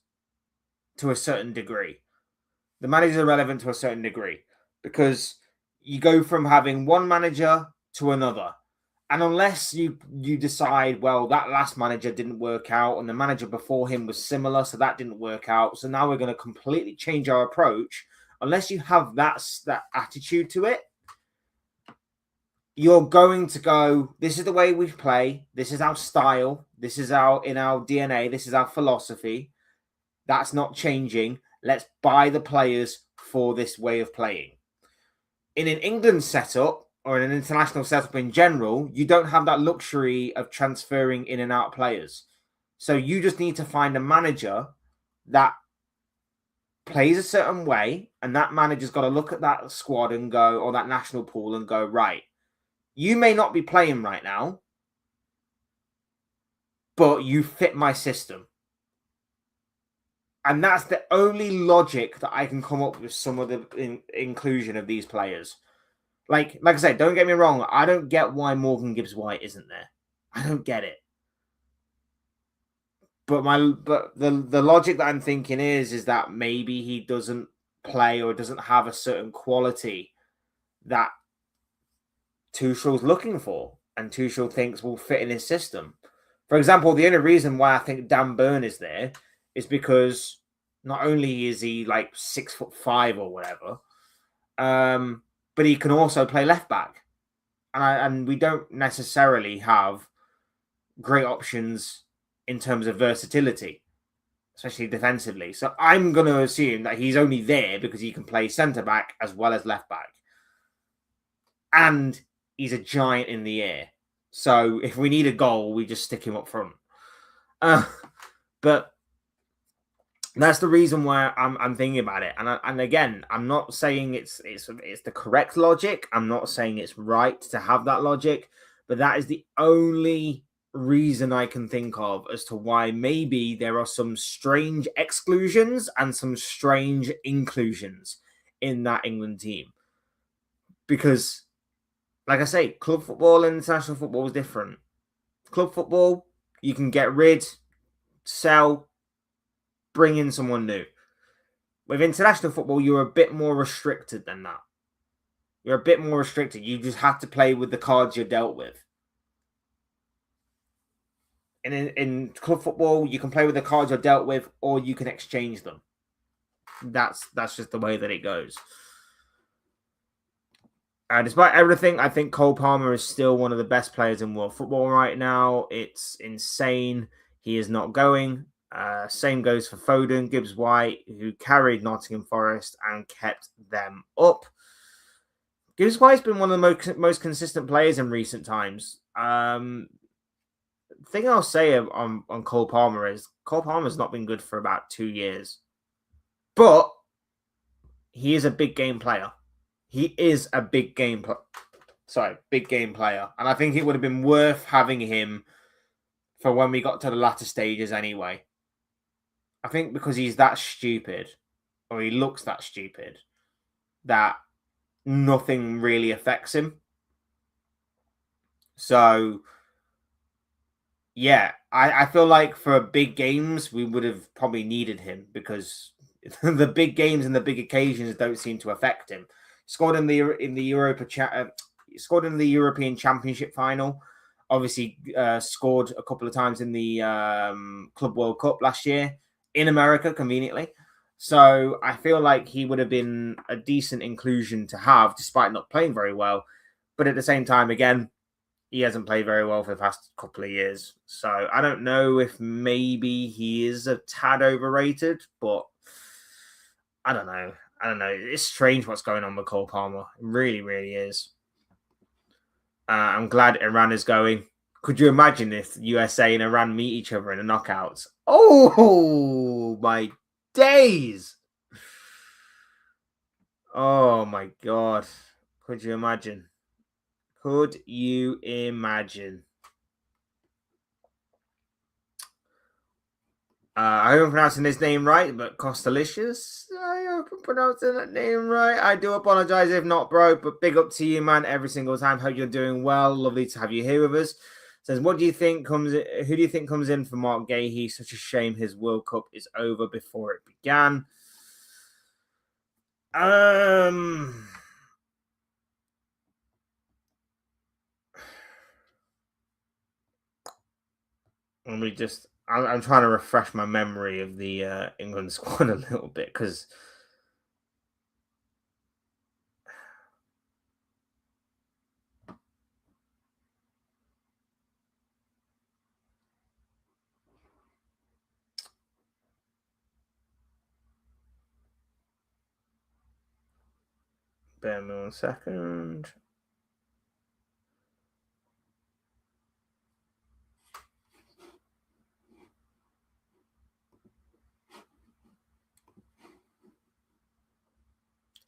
to a certain degree. The manager is irrelevant to a certain degree because you go from having one manager to another. And unless you decide, well, that last manager didn't work out and the manager before him was similar, so that didn't work out. So now we're going to completely change our approach. Unless you have that attitude to it, you're going to go, this is the way we play. This is our style. This is in our DNA. This is our philosophy. That's not changing. Let's buy the players for this way of playing. In an England setup, or in an international setup in general, you don't have that luxury of transferring in and out players. So you just need to find a manager that plays a certain way, and that manager's got to look at that squad and go, or that national pool and go, right, you may not be playing right now, but you fit my system. And that's the only logic that I can come up with some of the inclusion of these players. Like I said, don't get me wrong. I don't get why Morgan Gibbs-White isn't there. I don't get it. But the logic that I'm thinking is that maybe he doesn't play or doesn't have a certain quality that Tuchel's looking for, and Tuchel thinks will fit in his system. For example, the only reason why I think Dan Burn is there is because not only is he like 6'5" or whatever, but he can also play left back, and we don't necessarily have great options in terms of versatility, especially defensively. So I'm going to assume that he's only there because he can play centre back as well as left back. And he's a giant in the air. So if we need a goal, we just stick him up front. But that's the reason why I'm thinking about it. And again, I'm not saying it's the correct logic. I'm not saying it's right to have that logic, but that is the only reason I can think of as to why maybe there are some strange exclusions and some strange inclusions in that England team. Because, like I say, club football and international football is different. Club football, you can get rid, sell, bring in someone new. With international football, you're a bit more restricted than that. You're a bit more restricted. You just have to play with the cards you're dealt with. And in club football, you can play with the cards you're dealt with, or you can exchange them. That's just the way that it goes. Despite everything, I think Cole Palmer is still one of the best players in world football right now. It's insane. He is not going. Same goes for Foden, Gibbs-White, who carried Nottingham Forest and kept them up. Gibbs-White's been one of the most consistent players in recent times. The thing I'll say on Cole Palmer is Cole Palmer's not been good for about 2 years. But he is a big game player. He is a big game player. And I think it would have been worth having him for when we got to the latter stages anyway. I think because he's that stupid, or he looks that stupid, that nothing really affects him. So, yeah, I feel like for big games, we would have probably needed him because the big games and the big occasions don't seem to affect him. Scored in the European Championship final. Obviously, scored a couple of times in the Club World Cup last year in America, conveniently. So I feel like he would have been a decent inclusion to have, despite not playing very well. But at the same time, again, he hasn't played very well for the past couple of years. So I don't know if maybe he is a tad overrated, but I don't know. It's strange what's going on with Cole Palmer. It really, really is. I'm glad Iran is going. Could you imagine if USA and Iran meet each other in the knockouts? Oh, my days. Oh, my God. Could you imagine? I hope I'm pronouncing his name right, but Costalicious. I hope I'm pronouncing that name right. I do apologize if not, bro, but big up to you, man, every single time. Hope you're doing well. Lovely to have you here with us. Says, who do you think comes in for Mark Gahey? Such a shame his World Cup is over before it began. I'm trying to refresh my memory of the England squad a little bit because bear me 1 second.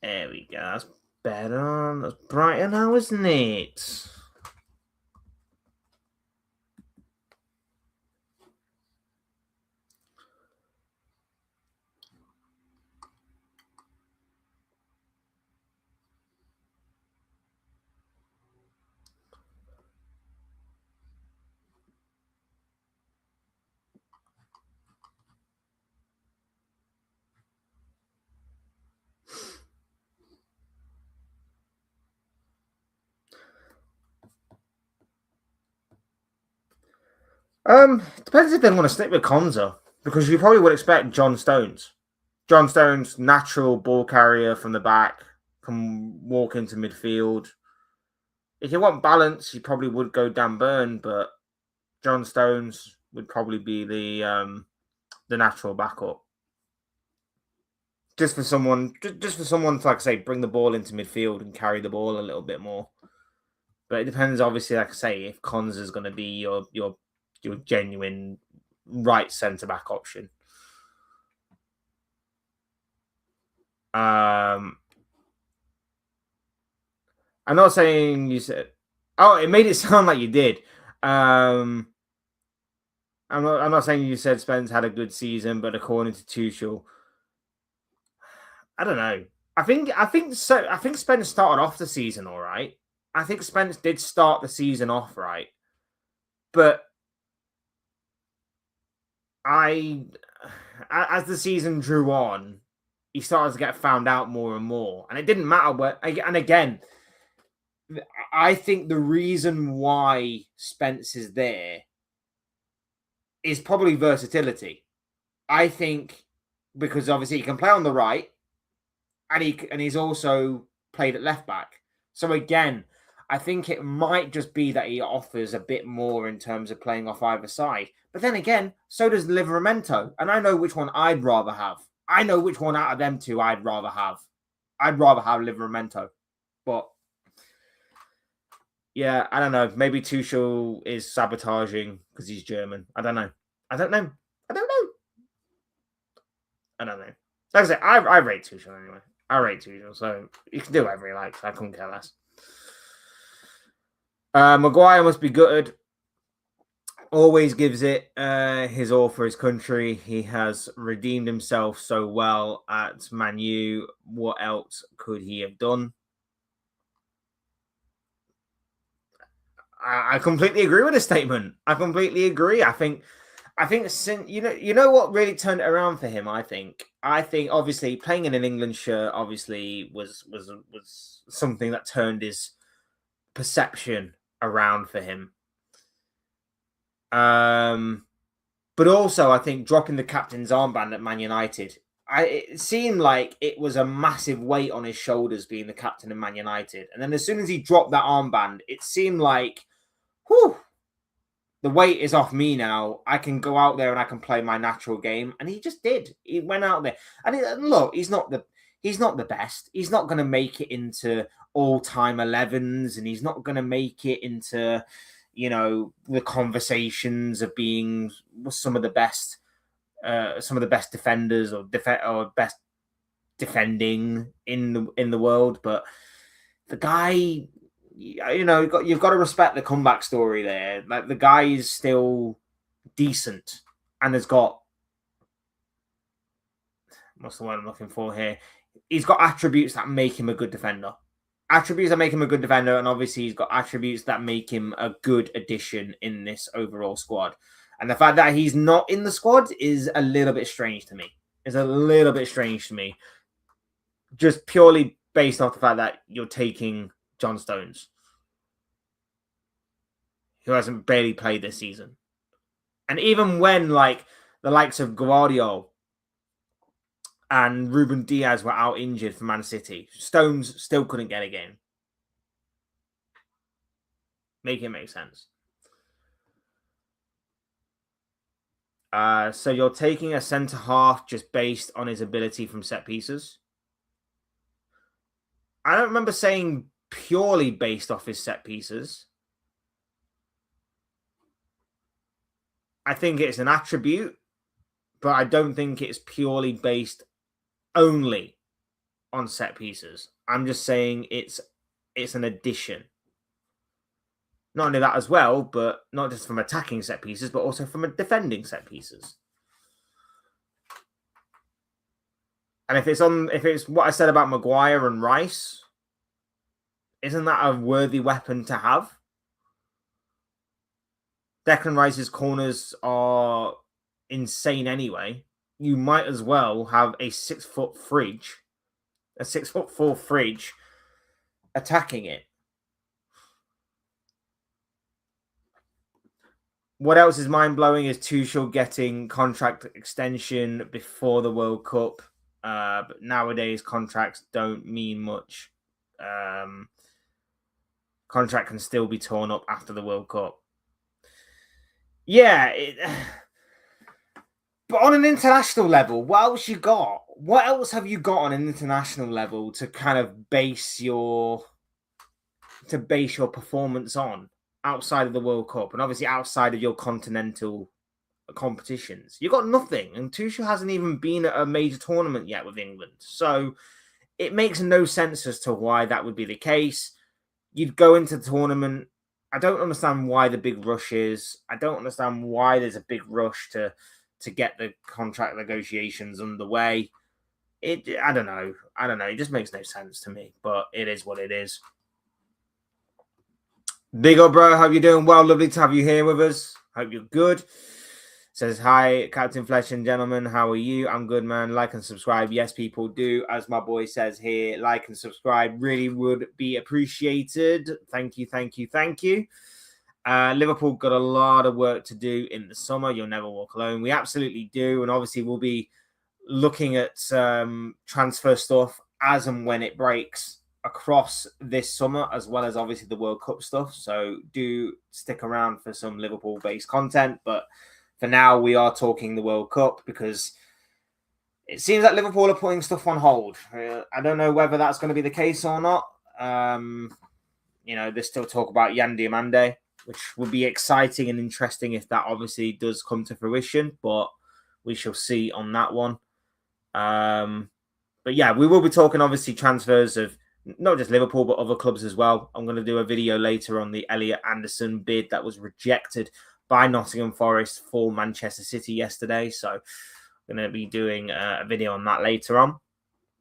There we go. That's better. That's brighter now, isn't it? Depends if they want to stick with Konza, because you probably would expect John Stones. John Stones, natural ball carrier from the back, can walk into midfield. If you want balance, you probably would go Dan Burn, but John Stones, would probably be the natural backup. Just for someone to, like I say, bring the ball into midfield and carry the ball a little bit more. But it depends, obviously, like I say, if Cons is going to be your genuine right centre back option. I'm not saying you said. Oh, it made it sound like you did. I'm not saying you said Spence had a good season, but according to Tuchel, I don't know. I think Spence started off the season all right. I think Spence did start the season off right, but as the season drew on, he started to get found out more and more, and it didn't matter where. And again, I think the reason why Spence is there is probably versatility. I think because obviously he can play on the right, and he's also played at left back. So again, I think it might just be that he offers a bit more in terms of playing off either side. But then again, so does Livramento, and I know which one I'd rather have. I know which one out of them two I'd rather have. I'd rather have Livramento, but yeah, I don't know. Maybe Tuchel is sabotaging because he's German. I don't know. I don't know. Like I said, I rate Tuchel anyway. I rate Tuchel, so he can do whatever he likes. I couldn't care less. Maguire must be gutted. Always gives it his all for his country. He has redeemed himself so well at Man U. What else could he have done? I completely agree with the statement. I completely agree. I think since you know what really turned it around for him. I think obviously playing in an England shirt obviously was something that turned his perception around for him. But also I think dropping the captain's armband at Man United, it seemed like it was a massive weight on his shoulders being the captain of Man United, and then as soon as he dropped that armband, it seemed like, whew, the weight is off me now. I can go out there and I can play my natural game. And he just did. He went out there. And look, he's not the best. He's not going to make it into all-time 11s, and he's not going to make it into, the conversations of being some of the best defenders or best defending in the world. But the guy, you've got to respect the comeback story there. Like, the guy is still decent and has got, what's the word I'm looking for here? He's got attributes that make him a good defender. And obviously he's got attributes that make him a good addition in this overall squad. And the fact that he's not in the squad is a little bit strange to me. Just purely based off the fact that you're taking John Stones, who hasn't barely played this season. And even when, like, the likes of Guardiola and Ruben Diaz were out injured for Man City, Stones still couldn't get a game. Make it make sense. So you're taking a centre-half just based on his ability from set pieces? I don't remember saying purely based off his set pieces. I think it's an attribute, but I don't think it's purely based only on set pieces. I'm just saying it's an addition. Not only that as well, but not just from attacking set pieces, but also from defending set pieces. And if it's what I said about Maguire and Rice, isn't that a worthy weapon to have? Declan Rice's corners are insane anyway. You might as well have a 6-foot fridge, a 6'4" fridge, attacking it. What else is mind-blowing is Tuchel getting contract extension before the World Cup. But nowadays, contracts don't mean much. Contract can still be torn up after the World Cup. Yeah. But on an international level, what else you got? What else have you got on an international level to kind of base your performance on outside of the World Cup and obviously outside of your continental competitions? You got nothing, and Tuchel hasn't even been at a major tournament yet with England, so it makes no sense as to why that would be the case. You'd go into the tournament. I don't understand why the big rush is. I don't understand why there's a big rush to get the contract negotiations underway. I don't know. I don't know. It just makes no sense to me, but it is what it is. Big up, bro. Hope you're doing well. Lovely to have you here with us. Hope you're good. Says, hi, Captain Flesh and gentlemen. How are you? I'm good, man. Like and subscribe. Yes, people do. As my boy says here, like and subscribe really would be appreciated. Thank you, thank you, thank you. Liverpool got a lot of work to do in the summer. You'll never walk alone. We absolutely do. And obviously, we'll be looking at transfer stuff as and when it breaks across this summer, as well as obviously the World Cup stuff. So do stick around for some Liverpool-based content. But for now, we are talking the World Cup because it seems that Liverpool are putting stuff on hold. I don't know whether that's going to be the case or not. There's still talk about Yan Diomande, which would be exciting and interesting if that obviously does come to fruition. But we shall see on that one. But yeah, we will be talking obviously transfers of not just Liverpool, but other clubs as well. I'm going to do a video later on the Elliot Anderson bid that was rejected by Nottingham Forest for Manchester City yesterday. So I'm going to be doing a video on that later on.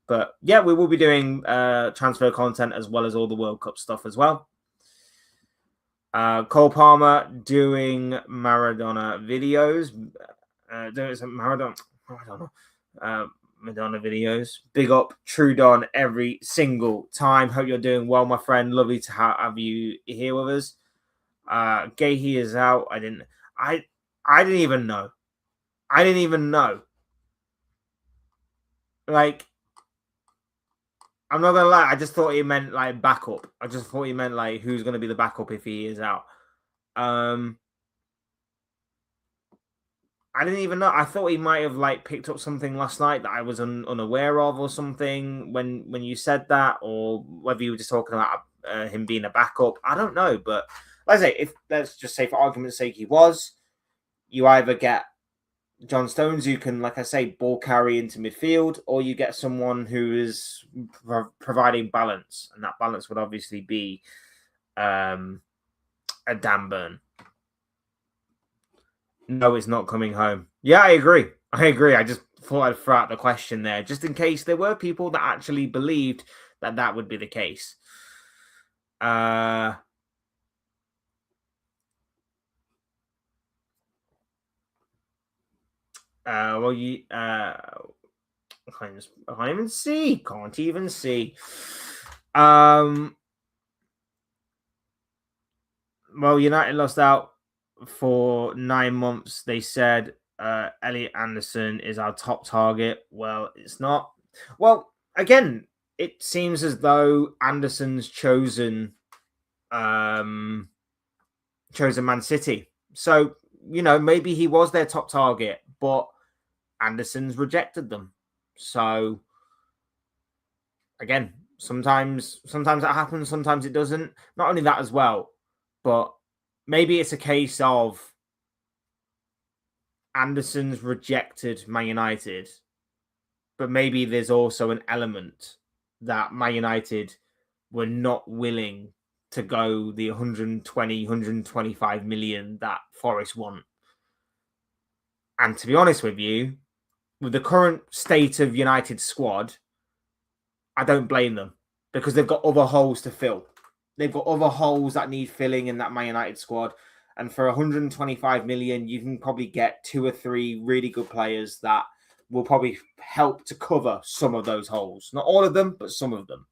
But yeah, we will be doing transfer content as well as all the World Cup stuff as well. Cole Palmer doing Maradona videos. Doing some Maradona videos. Big up Trudon every single time. Hope you're doing well, my friend. Lovely to have you here with us. Gahey is out. I didn't even know. I didn't even know. Like, I'm not gonna lie, I just thought he meant like backup. I just thought he meant like who's gonna be the backup if he is out. I didn't even know. I thought he might have like picked up something last night that I was unaware of or something when you said that, or whether you were just talking about him being a backup. I don't know, but like I say, let's just say for argument's sake he was, you either get John Stones who can, like I say, ball carry into midfield, or you get someone who is providing balance, and that balance would obviously be a Dan Burn. No, it's not coming home. Yeah, I agree. I just thought I'd throw out the question there, just in case there were people that actually believed that would be the case. I can't even see. Can't even see. Well, United lost out for 9 months. They said Elliot Anderson is our top target. Well, it's not. Well, again, it seems as though Anderson's chosen Man City. So, maybe he was their top target, but Anderson's rejected them. So, again, sometimes that happens, sometimes it doesn't. Not only that as well, but maybe it's a case of Anderson's rejected Man United, but maybe there's also an element that Man United were not willing to go the 120, 125 million that Forest want. And to be honest with you, with the current state of United's squad, I don't blame them because they've got other holes to fill. They've got other holes that need filling in that Man United squad. And for 125 million, you can probably get 2 or 3 really good players that will probably help to cover some of those holes. Not all of them, but some of them.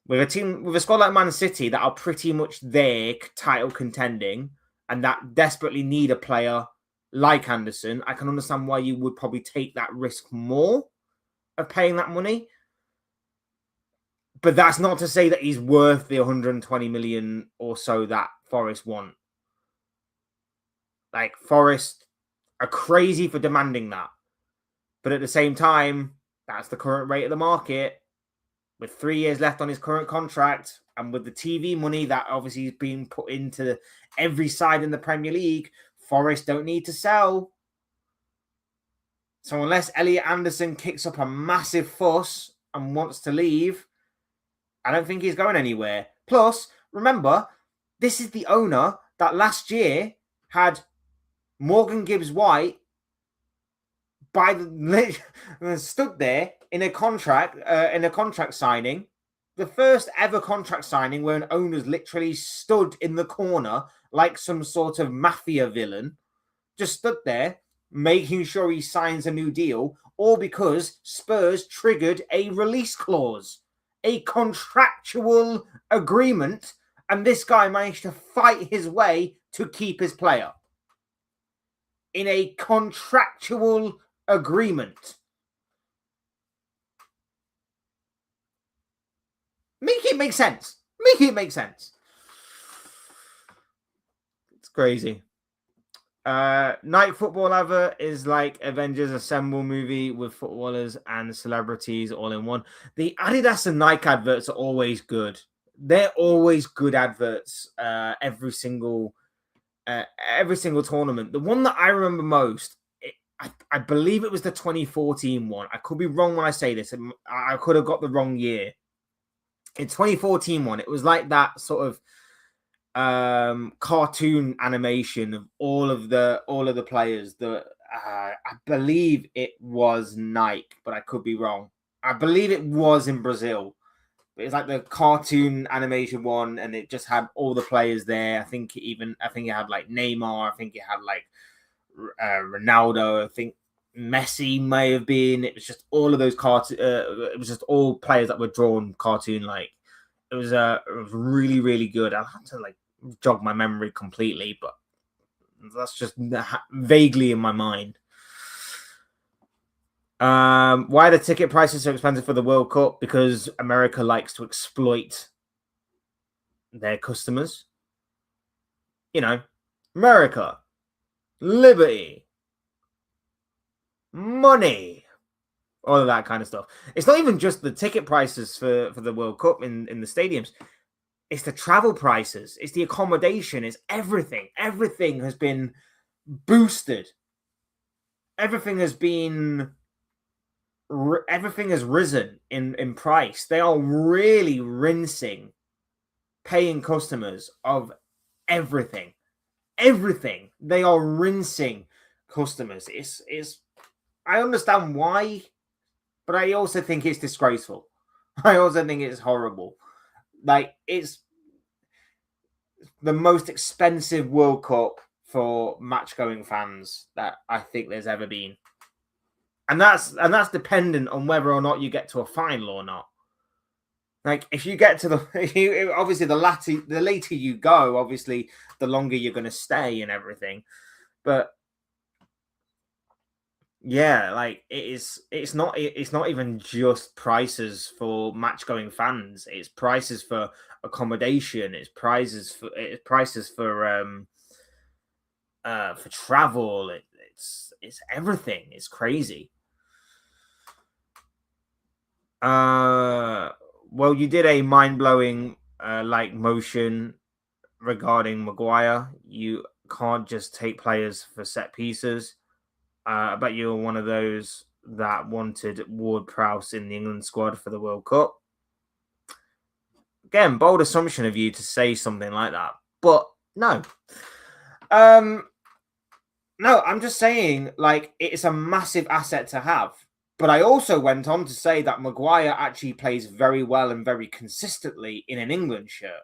With a squad like Man City that are pretty much there, title contending, and that desperately need a player like Anderson, I can understand why you would probably take that risk more of paying that money. But that's not to say that he's worth the 120 million or so that Forest want. Like, Forest are crazy for demanding that. But at the same time, that's the current rate of the market. With 3 years left on his current contract, and with the TV money that obviously is being put into every side in the Premier League, Forest don't need to sell. So unless Elliot Anderson kicks up a massive fuss and wants to leave, I don't think he's going anywhere. Plus, remember, this is the owner that last year had Morgan Gibbs-White stood there in a contract signing, the first ever contract signing where an owner's literally stood in the corner like some sort of mafia villain, just stood there making sure he signs a new deal, all because Spurs triggered a release clause, a contractual agreement, and this guy managed to fight his way to keep his player in a contractual agreement. Make it make sense. Make it make sense. It's crazy. Night Football advert is like Avengers Assemble movie with footballers and celebrities all in one. The Adidas and Nike adverts are always good. They're always good adverts. Every single tournament. The one that I remember most, I believe it was the 2014 one. I could be wrong when I say this. I could have got the wrong year. In 2014 one, it was like that sort of cartoon animation of all of the players. I believe it was Nike, but I could be wrong. I believe it was in Brazil. It's like the cartoon animation one, and it just had all the players there. I think it had like Neymar. I think it had like Ronaldo. I think Messi may have been. It was just all of those it was just all players that were drawn cartoon like. It was really, really good. I'll have to like jog my memory completely, but that's just vaguely in my mind. Why are the ticket prices so expensive for the World Cup? Because America likes to exploit their customers. You know, America, liberty, money, all of that kind of stuff. It's not even just the ticket prices for the World Cup in the stadiums. It's the travel prices. It's the accommodation. It's everything. Everything has been boosted. Everything has risen in price. They are really rinsing paying customers of everything. Everything. They are rinsing customers. It's I understand why, but I also think it's disgraceful. I also think it's horrible. Like, it's the most expensive World Cup for match-going fans that I think there's ever been. And that's dependent on whether or not you get to a final or not. Like, if you get to obviously the later you go, obviously the longer you're going to stay and everything. But yeah, like it's not even just prices for match-going fans. It's prices for accommodation. It's prices for travel. It's everything. It's crazy. Well, you did a mind-blowing like motion regarding Maguire. You can't just take players for set pieces. I bet you were one of those that wanted Ward-Prowse in the England squad for the World Cup. Again, bold assumption of you to say something like that, but no. No, I'm just saying, like, it's a massive asset to have. But I also went on to say that Maguire actually plays very well and very consistently in an England shirt.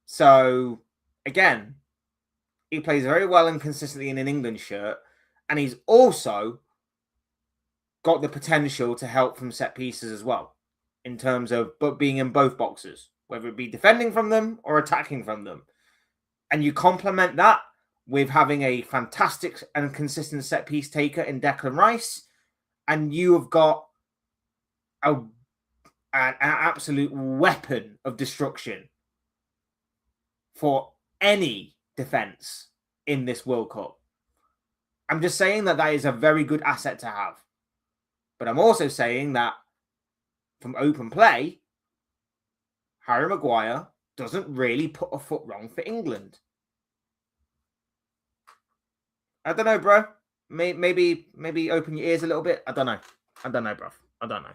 So, again, he plays very well and consistently in an England shirt, and he's also got the potential to help from set pieces as well, in terms of being in both boxes, whether it be defending from them or attacking from them. And you complement that with having a fantastic and consistent set piece taker in Declan Rice, and you have got an absolute weapon of destruction for any defense in this World Cup. I'm just saying that is a very good asset to have. But I'm also saying that from open play, Harry Maguire doesn't really put a foot wrong for England. I don't know, bro. Maybe open your ears a little bit. I don't know, bro. I don't know.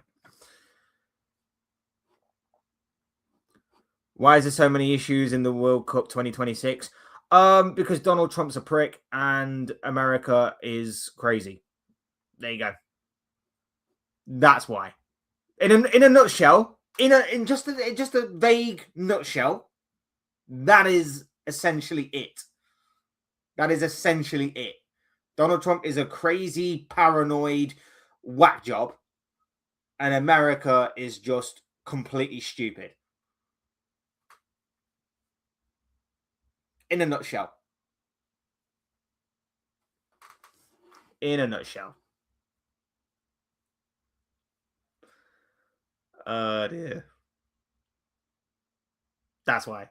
Why is there so many issues in the World Cup 2026? Because Donald Trump's a prick and America is crazy. There you go. That's why. In a nutshell, in just a vague nutshell, that is essentially it. That is essentially it. Donald Trump is a crazy, paranoid whack job, and America is just completely stupid. In a nutshell. In a nutshell. Dear. That's why.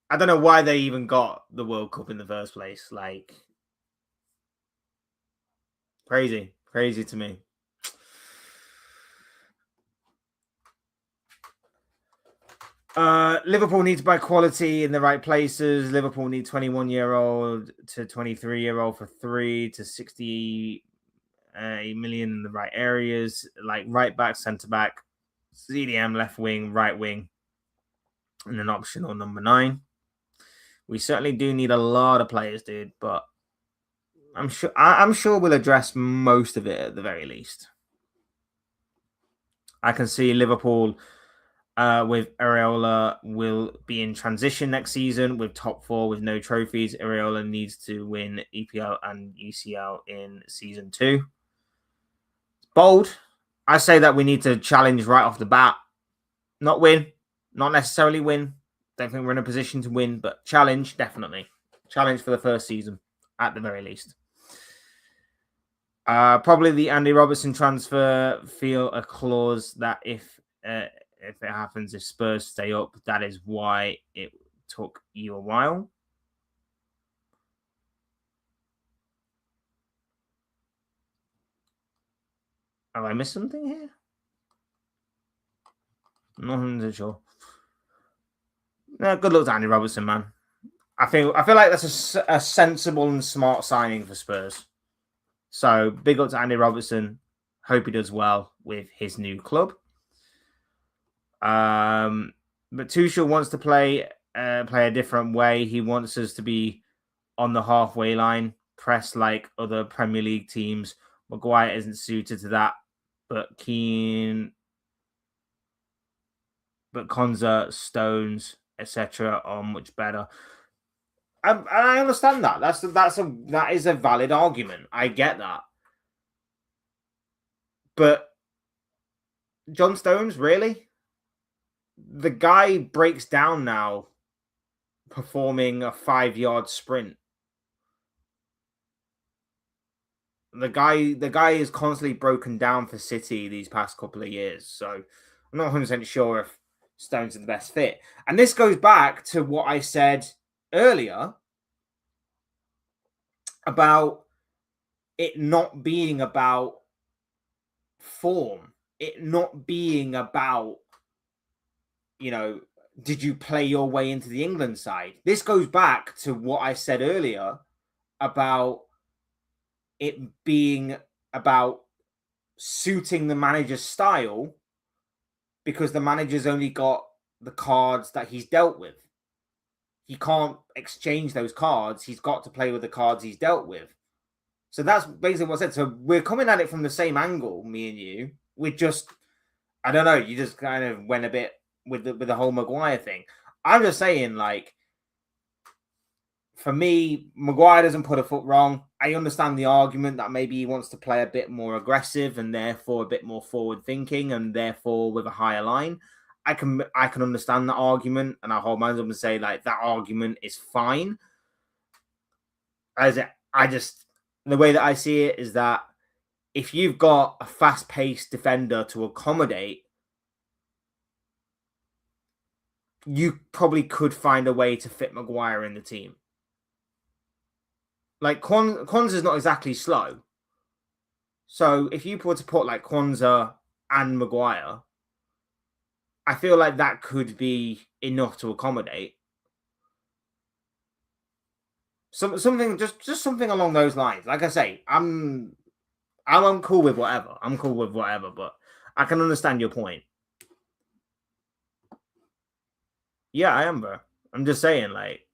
I don't know why they even got the World Cup in the first place. Like, crazy to me. Liverpool need to buy quality in the right places. Liverpool need 21-year-old to 23-year-old for 3 to 60 million in the right areas, like right back, centre back, CDM, left wing, right wing, and an optional number 9. We certainly do need a lot of players, dude, but I'm sure we'll address most of it at the very least. I can see Liverpool with Areola will be in transition next season with top 4 with no trophies. Areola needs to win EPL and UCL in season 2. Bold. I say that we need to challenge right off the bat. Not win. Not necessarily win. Don't think we're in a position to win, but challenge, definitely. Challenge for the first season, at the very least. Probably the Andy Robertson transfer, feel a clause that if it happens, if Spurs stay up, that is why it took you a while. Have I missed something here? Not sure. No, good luck to Andy Robertson, man. I feel like that's a sensible and smart signing for Spurs. So big up to Andy Robertson. Hope he does well with his new club. But Tuchel wants to play a different way. He wants us to be on the halfway line, press like other Premier League teams. Maguire isn't suited to that, but Konza, Stones, etc. are much better. I understand that. That is a valid argument. I get that. But John Stones, really? The guy breaks down now performing a 5-yard sprint. The guy is constantly broken down for City these past couple of years. So I'm not 100% sure if Stones is the best fit. And this goes back to what I said earlier about it not being about form, it not being about, did you play your way into the England side? This goes back to what I said earlier about it being about suiting the manager's style because the manager's only got the cards that he's dealt with. He can't exchange those cards. He's got to play with the cards he's dealt with. So that's basically what I said. So we're coming at it from the same angle, me and you. We just, I don't know, you just kind of went a bit with the whole Maguire thing. I'm just saying, like, for me, Maguire doesn't put a foot wrong. I understand the argument that maybe he wants to play a bit more aggressive and therefore a bit more forward thinking and therefore with a higher line. I can understand that argument, and I hold my hands up and say, like, that argument is fine. The way that I see it is that if you've got a fast-paced defender to accommodate you probably could find a way to fit Maguire in the team. Like Kwanzaa's not exactly slow. So if you were to put like Kwanzaa and Maguire, I feel like that could be enough to accommodate. Something just something along those lines. Like I say, I'm cool with whatever. I'm cool with whatever, but I can understand your point. Yeah, I am, bro. I'm just saying, like,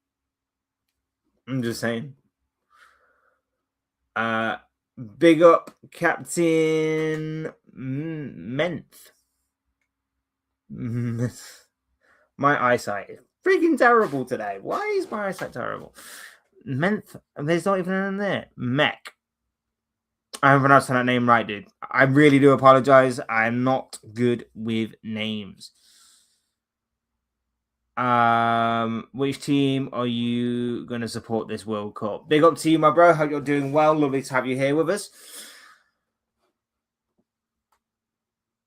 I'm just saying. Uh, big up Captain Menth. My eyesight is freaking terrible today. Why is my eyesight terrible? Menth, there's not even in there. Mech. I haven't pronounced that name right, dude. I really do apologize. I'm not good with names. Which team are you going to support this World Cup? Big up to you, my bro. Hope you're doing well. Lovely to have you here with us.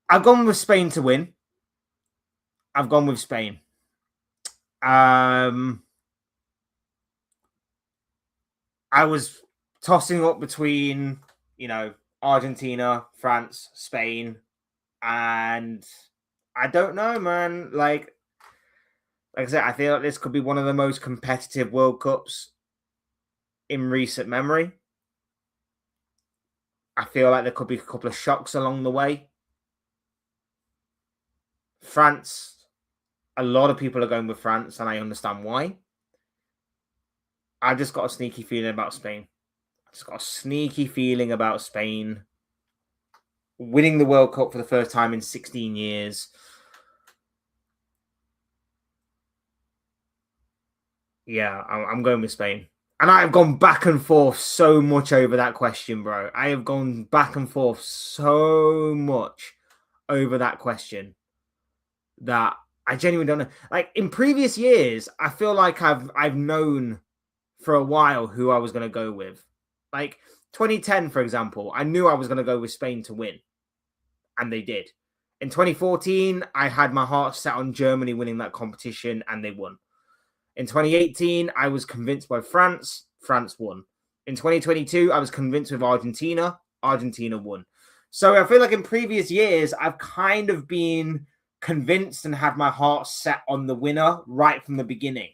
I've gone with Spain to win. I've gone with Spain. I was tossing up between, Argentina, France, Spain, and I don't know, man. Like I said, I feel like this could be one of the most competitive World Cups in recent memory. I feel like there could be a couple of shocks along the way. France, a lot of people are going with France, and I understand why. I've just got a sneaky feeling about Spain. I've just got a sneaky feeling about Spain winning the World Cup for the first time in 16 years. Yeah, I'm going with Spain. And I have gone back and forth so much over that question, bro. I have gone back and forth so much over that question that I genuinely don't know. Like in previous years, I feel like I've known for a while who I was going to go with. Like 2010, for example, I knew I was going to go with Spain to win, and they did. In 2014, I had my heart set on Germany winning that competition, and they won. In 2018, I was convinced by France. France won. In 2022, I was convinced with Argentina. Argentina won. So I feel like in previous years, I've kind of been convinced and had my heart set on the winner right from the beginning.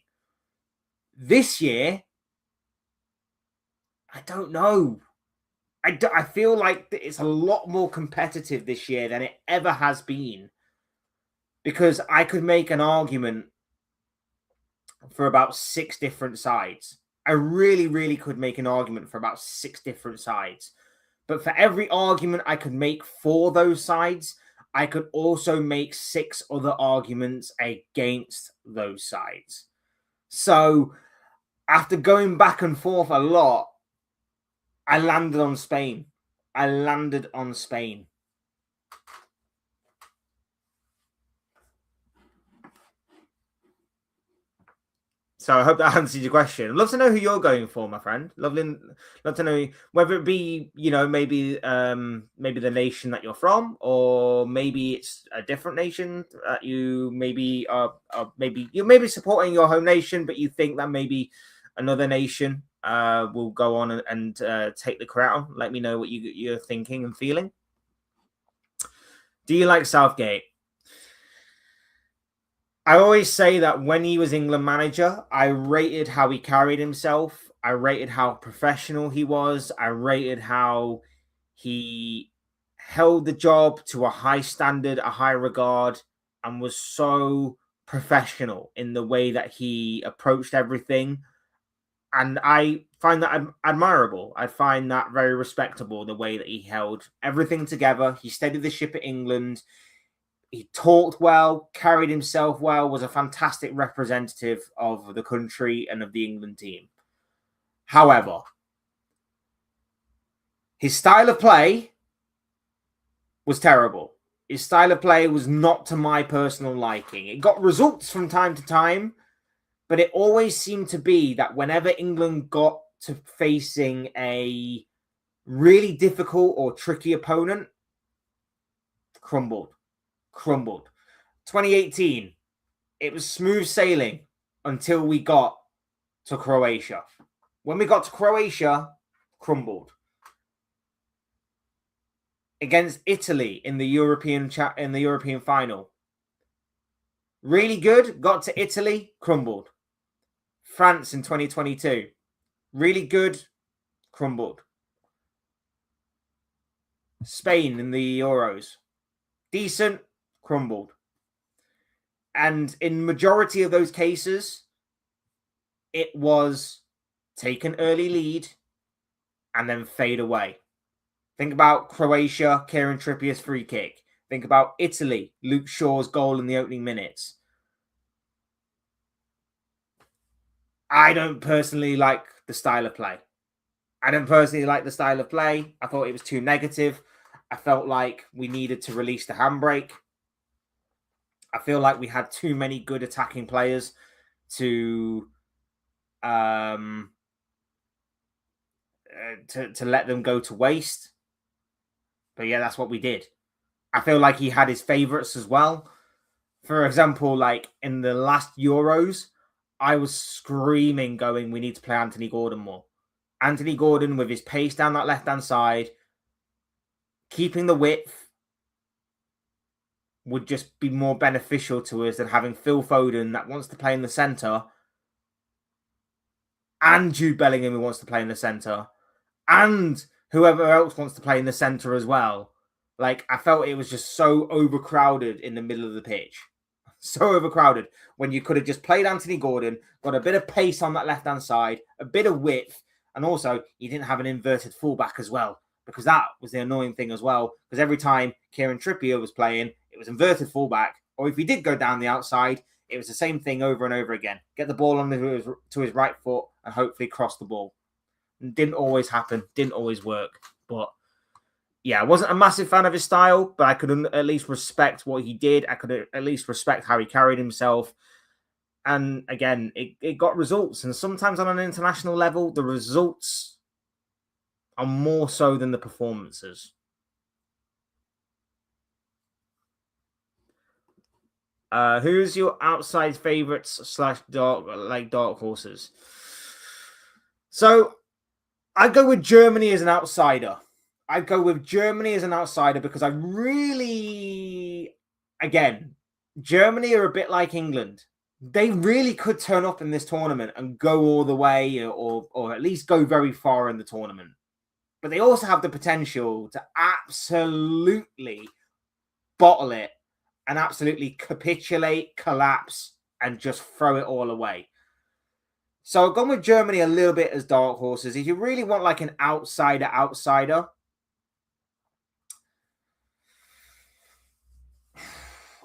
This year, I don't know. I feel like it's a lot more competitive this year than it ever has been. Because I could make an argument for about 6 different sides. I really, really could make an argument for about 6 different sides. But for every argument I could make for those sides, I could also make 6 other arguments against those sides. So after going back and forth a lot, I landed on Spain. So I hope that answers your question. I'd love to know who you're going for, my friend. Love to know whether it be, maybe the nation that you're from, or maybe it's a different nation that you maybe are maybe you're maybe supporting your home nation, but you think that maybe another nation will go on and take the crown. Let me know what you're thinking and feeling. Do you like Southgate? I always say that when he was England manager, I rated how he carried himself. I rated how professional he was. I rated how he held the job to a high standard, a high regard, and was so professional in the way that he approached everything. And I find that admirable. I find that very respectable, the way that he held everything together. He steadied the ship at England. He talked well, carried himself well, was a fantastic representative of the country and of the England team. However, his style of play was terrible. His style of play was not to my personal liking. It got results from time to time, but it always seemed to be that whenever England got to facing a really difficult or tricky opponent, crumbled. 2018, it was smooth sailing until we got to Croatia. When we got to Croatia, crumbled. Against Italy in the European final. Really good, got to Italy, crumbled. France in 2022. Really good, crumbled. Spain in the Euros. Decent, crumbled. And in majority of those cases, it was take an early lead and then fade away. Think about Croatia, Kieran Trippier's free kick. Think about Italy, Luke Shaw's goal in the opening minutes. I don't personally like the style of play. I thought it was too negative. I felt like we needed to release the handbrake. I feel like we had too many good attacking players to let them go to waste. But yeah, that's what we did. I feel like he had his favourites as well. For example, like in the last Euros, I was screaming going, we need to play Anthony Gordon more. Anthony Gordon with his pace down that left-hand side, keeping the width would just be more beneficial to us than having Phil Foden that wants to play in the centre and Jude Bellingham who wants to play in the centre and whoever else wants to play in the centre as well. Like, I felt it was just so overcrowded in the middle of the pitch. So overcrowded when you could have just played Anthony Gordon, got a bit of pace on that left-hand side, a bit of width, and also you didn't have an inverted fullback as well, because that was the annoying thing as well, because every time Kieran Trippier was playing, it was inverted fullback, or if he did go down the outside, it was the same thing over and over again. Get the ball onto his right foot and hopefully cross the ball. It didn't always happen, didn't always work, but yeah, I wasn't a massive fan of his style, but I could at least respect what he did. I could at least respect how he carried himself. And again, it got results. And sometimes on an international level, the results are more so than the performances. Who's your outside favourites / dark horses? So I'd go with Germany as an outsider. I'd go with Germany as an outsider because I really, again, Germany are a bit like England. They really could turn up in this tournament and go all the way or at least go very far in the tournament. But they also have the potential to absolutely bottle it and absolutely capitulate, collapse, and just throw it all away. So I've gone with Germany a little bit as dark horses. If you really want like an outsider,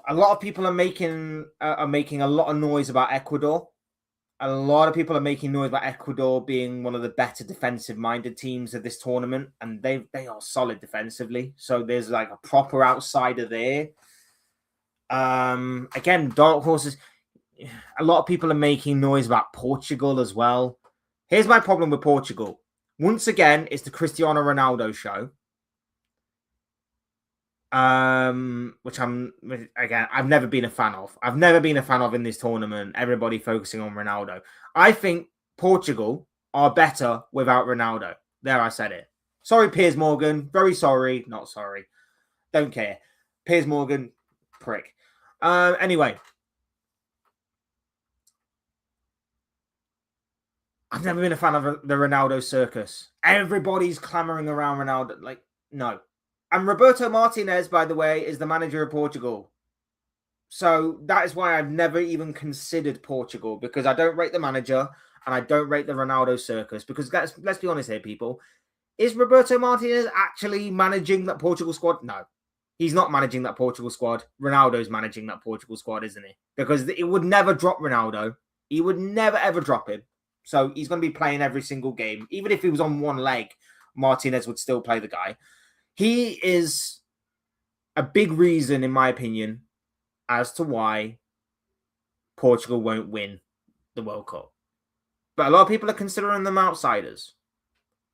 a lot of people are making a lot of noise about Ecuador. A lot of people are making noise about Ecuador being one of the better defensive-minded teams of this tournament, and they are solid defensively. So there's like a proper outsider there. Again, dark horses. A lot of people are making noise about Portugal as well. Here's my problem with Portugal. Once again, it's the Cristiano Ronaldo show. Which I've never been a fan of. I've never been a fan of in this tournament. Everybody focusing on Ronaldo. I think Portugal are better without Ronaldo. There, I said it. Sorry, Piers Morgan. Very sorry. Not sorry. Don't care. Piers Morgan, prick. Anyway. I've never been a fan of the Ronaldo circus. Everybody's clamoring around Ronaldo. Like, no. And Roberto Martinez, by the way, is the manager of Portugal. So that is why I've never even considered Portugal, because I don't rate the manager and I don't rate the Ronaldo circus. Because let's be honest here, people. Is Roberto Martinez actually managing that Portugal squad? No. He's not managing that Portugal squad. Ronaldo's managing that Portugal squad, isn't he? Because it would never drop Ronaldo. He would never, ever drop him. So he's going to be playing every single game. Even if he was on one leg, Martinez would still play the guy. He is a big reason, in my opinion, as to why Portugal won't win the World Cup. But a lot of people are considering them outsiders.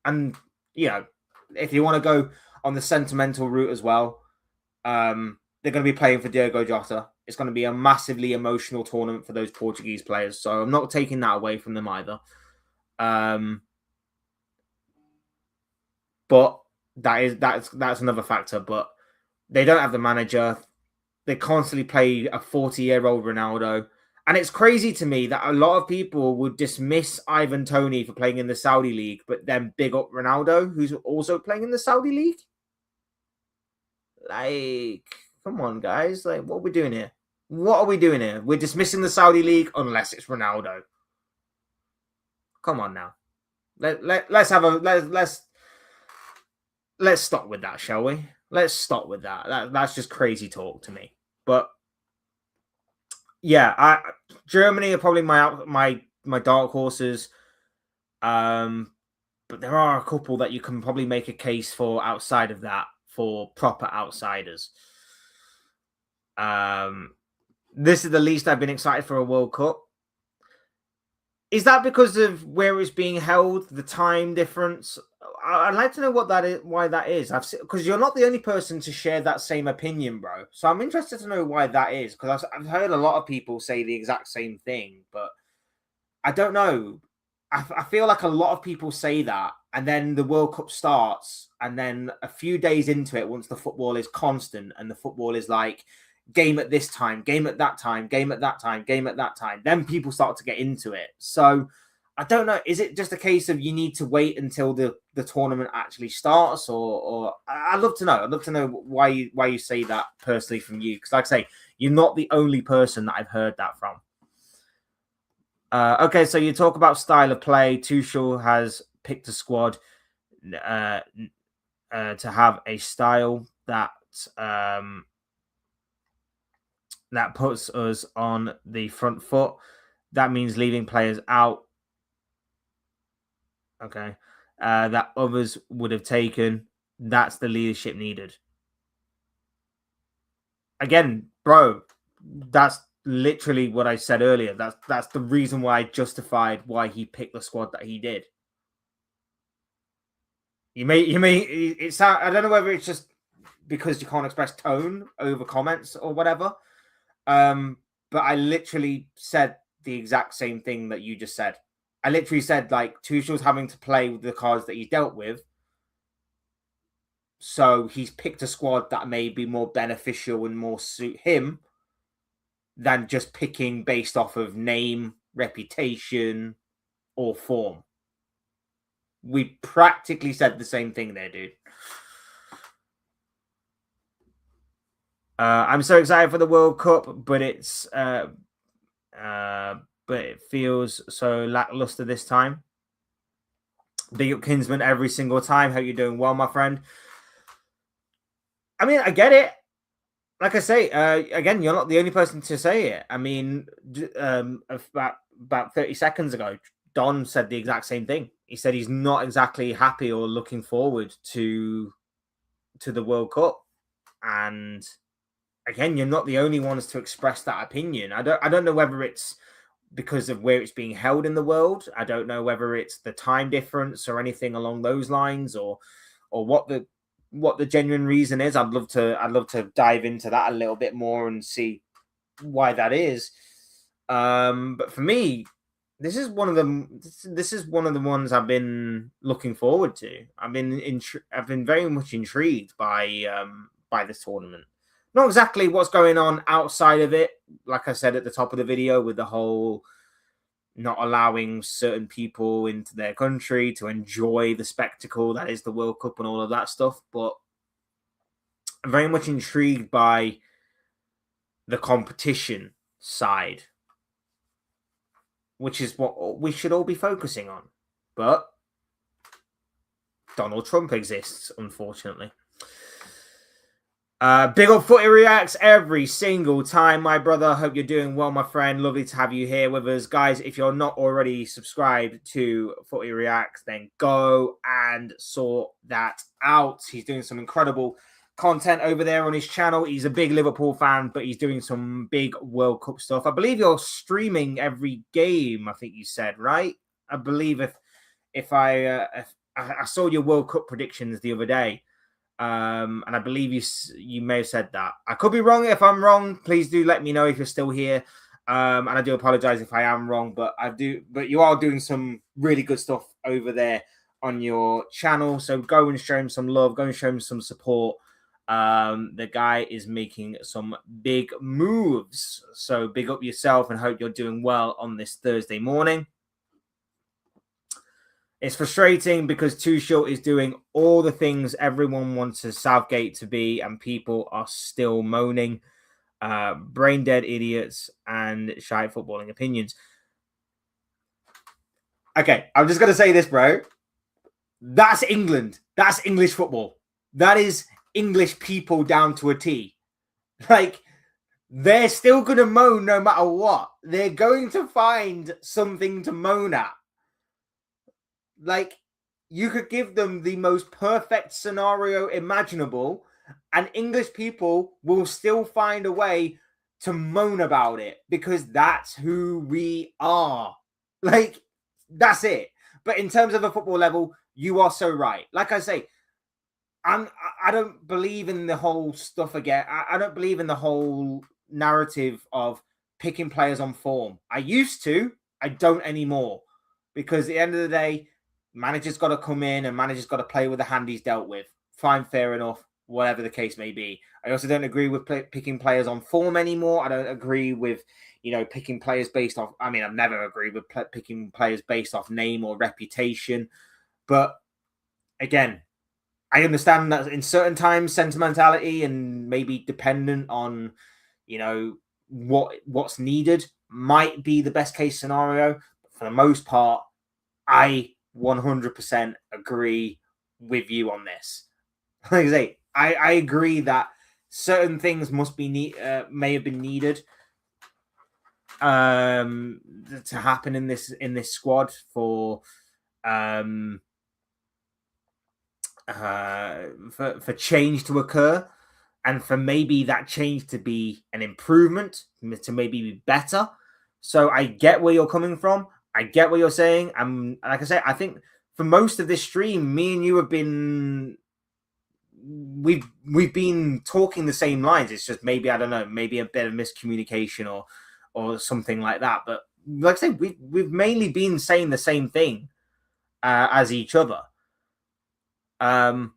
And, you know, if you want to go on the sentimental route as well, they're going to be playing for Diogo Jota. It's going to be a massively emotional tournament for those Portuguese players. So I'm not taking that away from them either. But that's another factor. But they don't have the manager. They constantly play a 40-year-old Ronaldo. And it's crazy to me that a lot of people would dismiss Ivan Toney for playing in the Saudi League, but then big up Ronaldo, who's also playing in the Saudi League. Like, come on, guys. Like, what are we doing here? What are we doing here? We're dismissing the Saudi League unless it's Ronaldo. Come on now. Let's stop with that, shall we? Let's stop with that. That's just crazy talk to me. But yeah, Germany are probably my dark horses. But there are a couple that you can probably make a case for outside of that, for proper outsiders. This is the least I've been excited for a World Cup. Is that because of where it's being held, the time difference? I'd like to know what that is, why that is. Because you're not the only person to share that same opinion, bro. So I'm interested to know why that is. Because I've heard a lot of people say the exact same thing, but I don't know. I feel like a lot of people say that, and then the World Cup starts, and then a few days into it, once the football is constant, and the football is like game at this time, game at that time, game at that time, game at that time, then people start to get into it. So I don't know. Is it just a case of you need to wait until the tournament actually starts, or I'd love to know. I'd love to know why you say that personally from you, because like I say, you're not the only person that I've heard that from. Okay, so you talk about style of play. Tuchel has picked a squad to have a style that that puts us on the front foot. That means leaving players out. Okay, that others would have taken. That's the leadership needed. Again, bro, that's literally what I said earlier. That's the reason why I justified why he picked the squad that he did. You may it's I don't know whether it's just because you can't express tone over comments or whatever. But I literally said the exact same thing that you just said. I literally said like Tuchel's having to play with the cards that he's dealt with. So he's picked a squad that may be more beneficial and more suit him than just picking based off of name, reputation, or form. We practically said the same thing there, dude. I'm so excited for the World Cup, but it feels so lackluster this time. Big up Kinsman every single time. Hope you're doing well, my friend. I mean, I get it. Like I say, again, you're not the only person to say it. I mean, about 30 seconds ago, Don said the exact same thing. He said he's not exactly happy or looking forward to the World Cup. And again, you're not the only ones to express that opinion. I don't know whether it's because of where it's being held in the world. I don't know whether it's the time difference or anything along those lines, or what the genuine reason is. I'd love to dive into that a little bit more and see why that is. But for me, this is one of the ones I've been looking forward to. I've been very much intrigued by this tournament. Not exactly what's going on outside of it, like I said at the top of the video, with the whole not allowing certain people into their country to enjoy the spectacle that is the World Cup and all of that stuff. But I'm very much intrigued by the competition side, which is what we should all be focusing on. But Donald Trump exists, unfortunately. Big old Footy Reacts every single time, my brother. Hope you're doing well, my friend. Lovely to have you here with us. Guys, if you're not already subscribed to Footy Reacts, then go and sort that out. He's doing some incredible content over there on his channel. He's a big Liverpool fan, but he's doing some big World Cup stuff. I believe you're streaming every game, I think you said, right? I believe if I saw your World Cup predictions the other day. And I believe you may have said that. I could be wrong. If I'm wrong, please do let me know if you're still here. And I do apologize if I am wrong, but you are doing some really good stuff over there on your channel. So go and show him some love, go and show him some support. The guy is making some big moves. So big up yourself and hope you're doing well on this Thursday morning. It's frustrating because Tuchel is doing all the things everyone wants Southgate to be, and people are still moaning. Brain dead idiots and shy footballing opinions. Okay, I'm just going to say this, bro. That's England. That's English football. That is English people down to a T. Like, they're still going to moan no matter what. They're going to find something to moan at. Like, you could give them the most perfect scenario imaginable, and English people will still find a way to moan about it because that's who we are. Like, that's it. But in terms of a football level, you are so right. Like I say, I don't believe in the whole stuff again. I don't believe in the whole narrative of picking players on form. I used to. I don't anymore. Because at the end of the day, manager's got to come in and manager's got to play with the hand he's dealt with. Fine, fair enough, whatever the case may be. I also don't agree with picking players on form anymore. I don't agree with, picking players based off... I mean, I've never agreed with picking players based off name or reputation. But, again, I understand that in certain times, sentimentality and maybe dependent on, what's needed might be the best case scenario. But for the most part, I 100% agree with you on this. Like I say, I agree that certain things may have been needed to happen in this squad for change to occur, and for maybe that change to be an improvement, to maybe be better. So I get where you're coming from. I get what you're saying. Like I said, I think for most of this stream, me and you have been we've been talking the same lines. It's just maybe, I don't know, maybe a bit of miscommunication or something like that. But like I said, we've mainly been saying the same thing as each other. But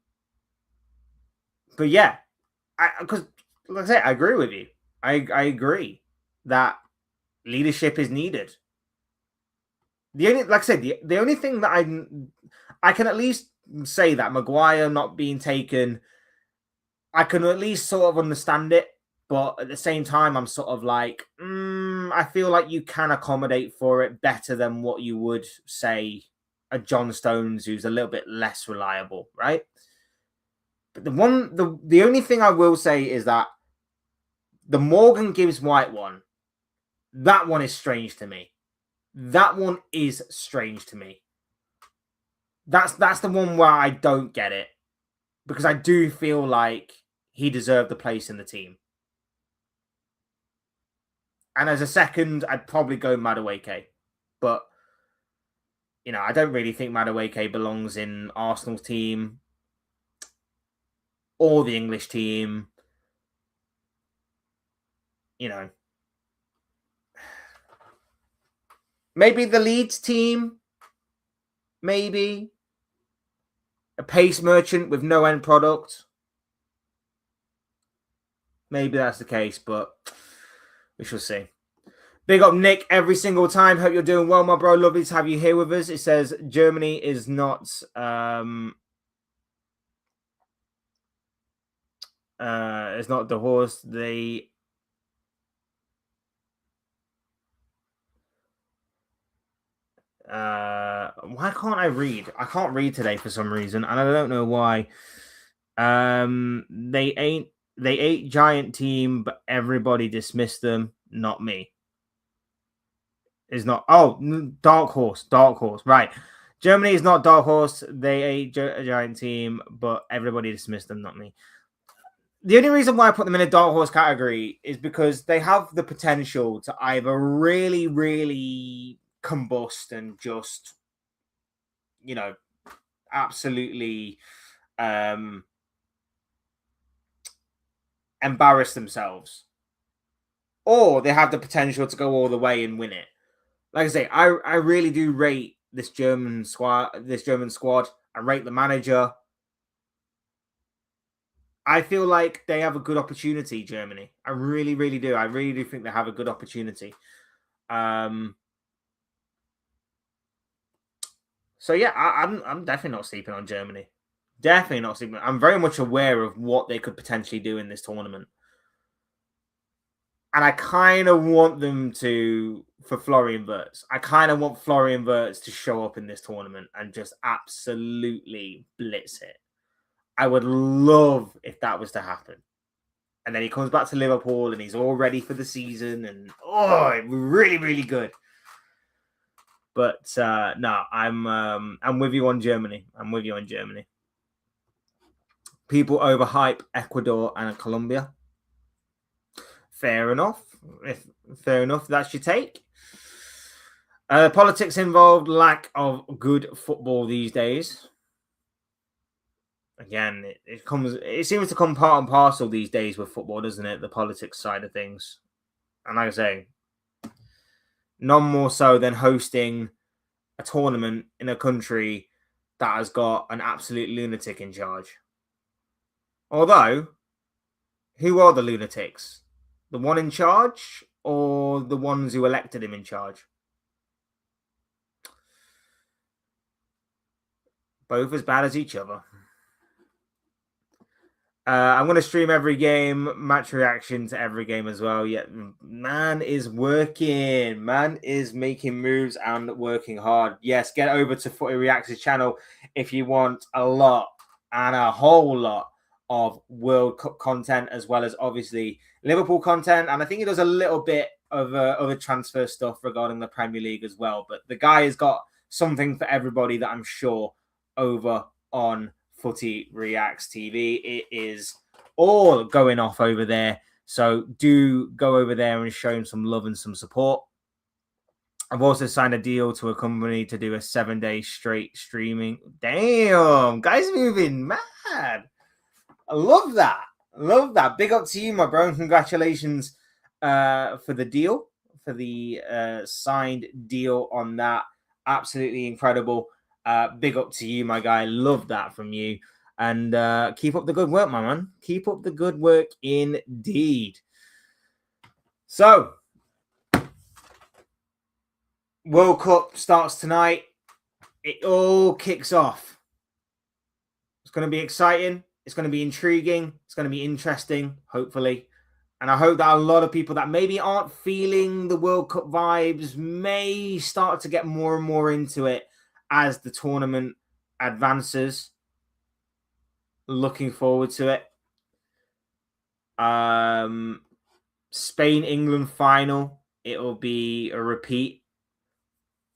yeah, because like I said, I agree with you. I agree that leadership is needed. The only thing that I can at least say that Maguire not being taken, I can at least sort of understand it, but at the same time, I'm sort of like, I feel like you can accommodate for it better than what you would say a John Stones, who's a little bit less reliable, right? But the only thing I will say is that the Morgan Gibbs White one, that one is strange to me. That one is strange to me. That's the one where I don't get it, because I do feel like he deserved the place in the team. And as a second, I'd probably go Madueke. But, I don't really think Madueke belongs in Arsenal's team or the English team. Maybe the Leeds team. Maybe. A pace merchant with no end product. Maybe that's the case, but we shall see. Big up Nick every single time. Hope you're doing well, my bro. Lovely to have you here with us. It says Germany is not it's not the horse. Why can't I read? I can't read today for some reason, and I don't know why. They ain't giant team, but everybody dismissed them. Not me. Is not. Oh, dark horse. Right. Germany is not dark horse. They ain't a giant team, but everybody dismissed them. Not me. The only reason why I put them in a dark horse category is because they have the potential to either really, really combust and just, absolutely embarrass themselves, or they have the potential to go all the way and win it. Like I say, I really do rate this German squad. I rate the manager. I feel like they have a good opportunity, Germany. I really, really do. I really do think they have a good opportunity. So yeah, I'm definitely not sleeping on Germany. Definitely not sleeping. I'm very much aware of what they could potentially do in this tournament. And I kind of want them to, for Florian Wirtz, I kind of want Florian Wirtz to show up in this tournament and just absolutely blitz it. I would love if that was to happen. And then he comes back to Liverpool and he's all ready for the season. And really, really good. But no, I'm with you on Germany. I'm with you on Germany. People overhype Ecuador and Colombia. Fair enough. Fair enough, that's your take. Politics involved, lack of good football these days. Again, it seems to come part and parcel these days with football, doesn't it? The politics side of things. And like I say, none more so than hosting a tournament in a country that has got an absolute lunatic in charge. Although, who are the lunatics? The one in charge or the ones who elected him in charge? Both as bad as each other. I'm going to stream every game, match reaction to every game as well. Yeah, man is working. Man is making moves and working hard. Yes, get over to Footy Reacts' channel if you want a lot and a whole lot of World Cup content, as well as obviously Liverpool content. And I think he does a little bit of other transfer stuff regarding the Premier League as well. But the guy has got something for everybody that I'm sure over on Footy Reacts TV. It is all going off over there. So do go over there and show him some love and some support. I've also signed a deal to a company to do a 7-day straight streaming. Damn, guys moving mad. I love that. Love that. Big up to you, my bro. Congratulations for the deal, for the signed deal on that. Absolutely incredible. Big up to you, my guy. Love that from you. And keep up the good work, my man. Keep up the good work indeed. So, World Cup starts tonight. It all kicks off. It's going to be exciting. It's going to be intriguing. It's going to be interesting, hopefully. And I hope that a lot of people that maybe aren't feeling the World Cup vibes may start to get more and more into it as the tournament advances. Looking forward to it. Spain-England final. It'll be a repeat.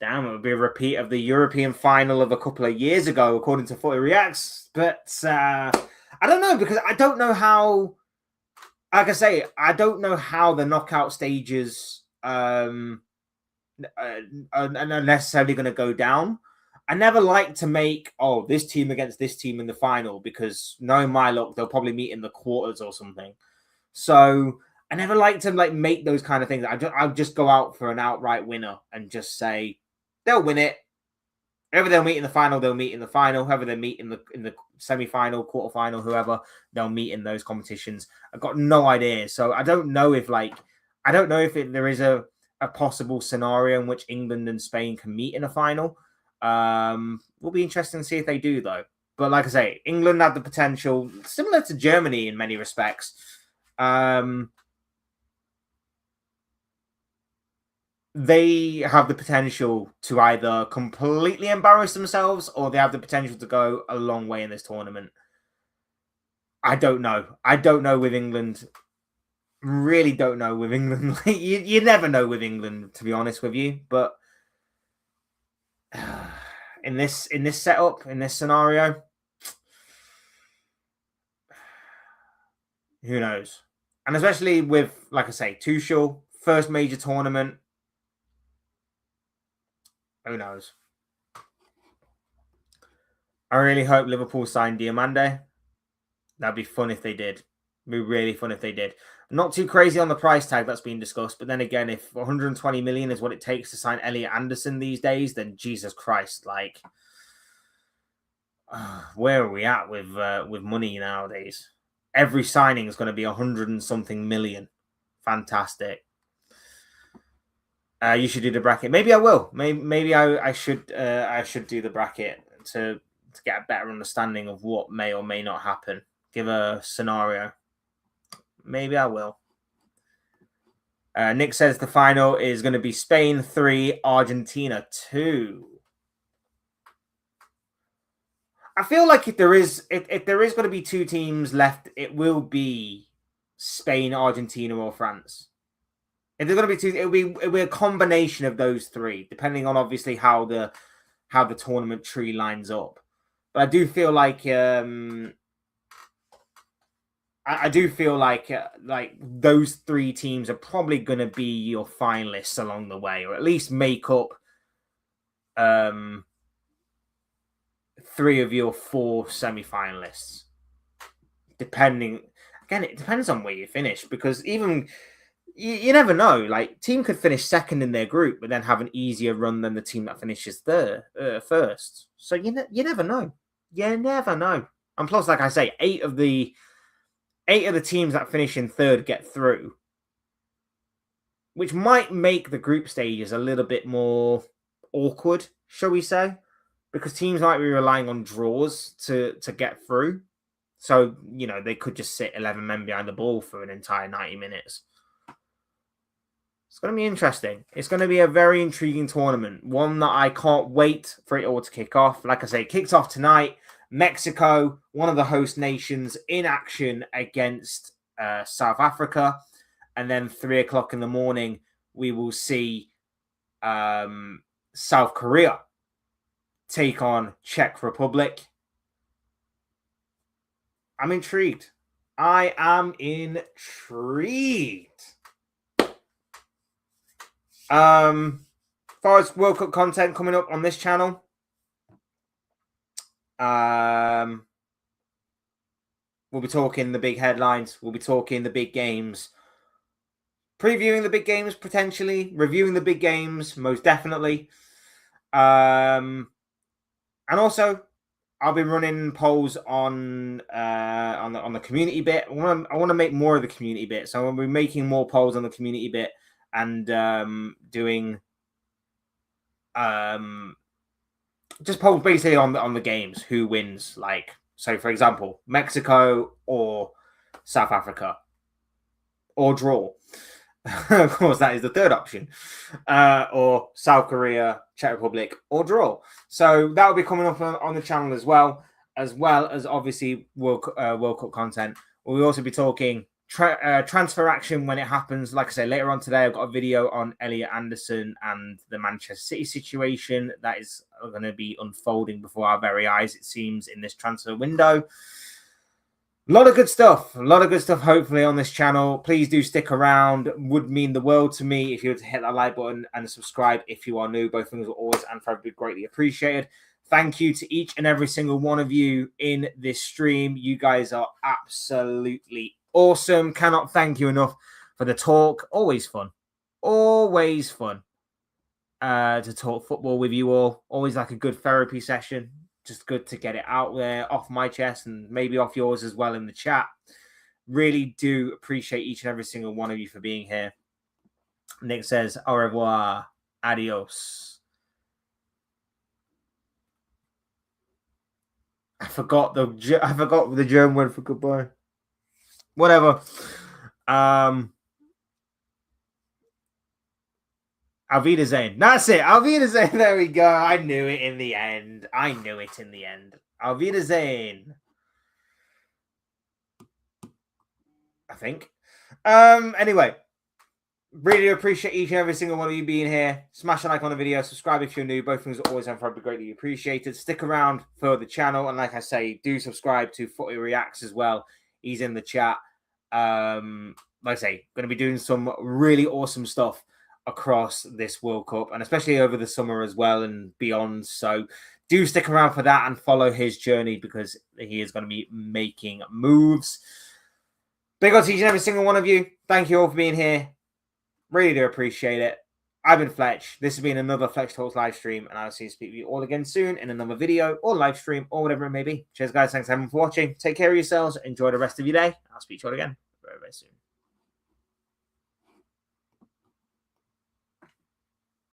Damn, it'll be a repeat of the European final of a couple of years ago, according to Footy Reacts. But I don't know, because I don't know how... Like I say, I don't know how the knockout stages are necessarily going to go down. I never like to make, this team against this team in the final, because knowing my luck, they'll probably meet in the quarters or something. So I never like to make those kind of things. I'll just go out for an outright winner and just say they'll win it. Whoever they'll meet in the final, they'll meet in the final. Whoever they meet in the semi-final, quarter-final, whoever, they'll meet in those competitions. I've got no idea. So I don't know if there is a possible scenario in which England and Spain can meet in a final. Will be interesting to see if they do, though. But like I say, England have the potential, similar to Germany in many respects. They have the potential to either completely embarrass themselves, or they have the potential to go a long way in this tournament. I don't know. I don't know with England. Really don't know with England. you never know with England, to be honest with you. But in this setup, in this scenario, who knows? And especially with, like I say, Tuchel, first major tournament. Who knows? I really hope Liverpool sign Diamande. That'd be fun if they did. It'd be really fun if they did. Not too crazy on the price tag that's being discussed, but then again, if 120 million is what it takes to sign Elliot Anderson these days, then Jesus Christ, like, where are we at with money nowadays? Every signing is going to be 100 and something million. Fantastic. You should do the bracket. Maybe I will. Maybe I should do the bracket to get a better understanding of what may or may not happen. Give a scenario. Maybe I will. Nick says the final is going to be Spain 3, Argentina 2. I feel like if there is going to be two teams left, it will be Spain, Argentina, or France. If there's going to be two, it'll be a combination of those three, depending on obviously how the tournament tree lines up. But I do feel like like those three teams are probably going to be your finalists along the way, or at least make up three of your four semi-finalists. Depending, again, it depends on where you finish, because even you never know. Like, team could finish second in their group, but then have an easier run than the team that finishes first. So you never know. You never know. And plus, like I say, eight of the teams that finish in third get through, which might make the group stages a little bit more awkward, shall we say, because teams might be relying on draws to get through. So, they could just sit 11 men behind the ball for an entire 90 minutes. It's going to be interesting. It's going to be a very intriguing tournament. One that I can't wait for it all to kick off. Like I say, it kicks off tonight. Mexico, one of the host nations, in action against South Africa. And then 3 o'clock in the morning, we will see South Korea take on Czech Republic. I'm intrigued. I am intrigued. As far as World Cup content coming up on this channel, we'll be talking the big headlines. We'll be talking the big games. Previewing the big games, potentially. Reviewing the big games, most definitely. And also, I'll be running polls on the community bit. I want to make more of the community bit. So I'll be making more polls on the community bit and doing just polls basically on the games, who wins. Like, so for example, Mexico or South Africa, or draw. Of course, that is the third option. Or South Korea, Czech Republic, or draw. So that will be coming up on the channel as well as obviously World Cup content. We'll also be talking transfer action when it happens. Like I say, later on today, I've got a video on Elliot Anderson and the Manchester City situation that is going to be unfolding before our very eyes, it seems, in this transfer window. A lot of good stuff. Hopefully, on this channel. Please do stick around. Would mean the world to me if you were to hit that like button and subscribe if you are new. Both things are always and forever be greatly appreciated. Thank you to each and every single one of you in this stream. You guys are absolutely awesome. Cannot thank you enough for the talk. Always fun. Always fun to talk football with you all. Always like a good therapy session. Just good to get it out there, off my chest, and maybe off yours as well in the chat. Really do appreciate each and every single one of you for being here. Nick says, au revoir, adios. I forgot the German word for goodbye. Whatever. Auf Wiedersehen. That's it. Auf Wiedersehen. There we go. I knew it in the end. Auf Wiedersehen. I think. Anyway, really appreciate each and every single one of you being here. Smash a like on the video. Subscribe if you're new. Both things are always and forever greatly appreciated. Stick around for the channel. And like I say, do subscribe to Footy Reacts as well. He's in the chat. Like I say, going to be doing some really awesome stuff across this World Cup, and especially over the summer as well and beyond. So do stick around for that and follow his journey, because he is going to be making moves. Big up to each and every single one of you. Thank you all for being here. Really do appreciate it. I've been Fletch. This has been another Fletch Talks live stream, and I'll see you speak with you all again soon in another video or live stream or whatever it may be. Cheers, guys. Thanks everyone for watching. Take care of yourselves. Enjoy the rest of your day. I'll speak to you all again very, very soon.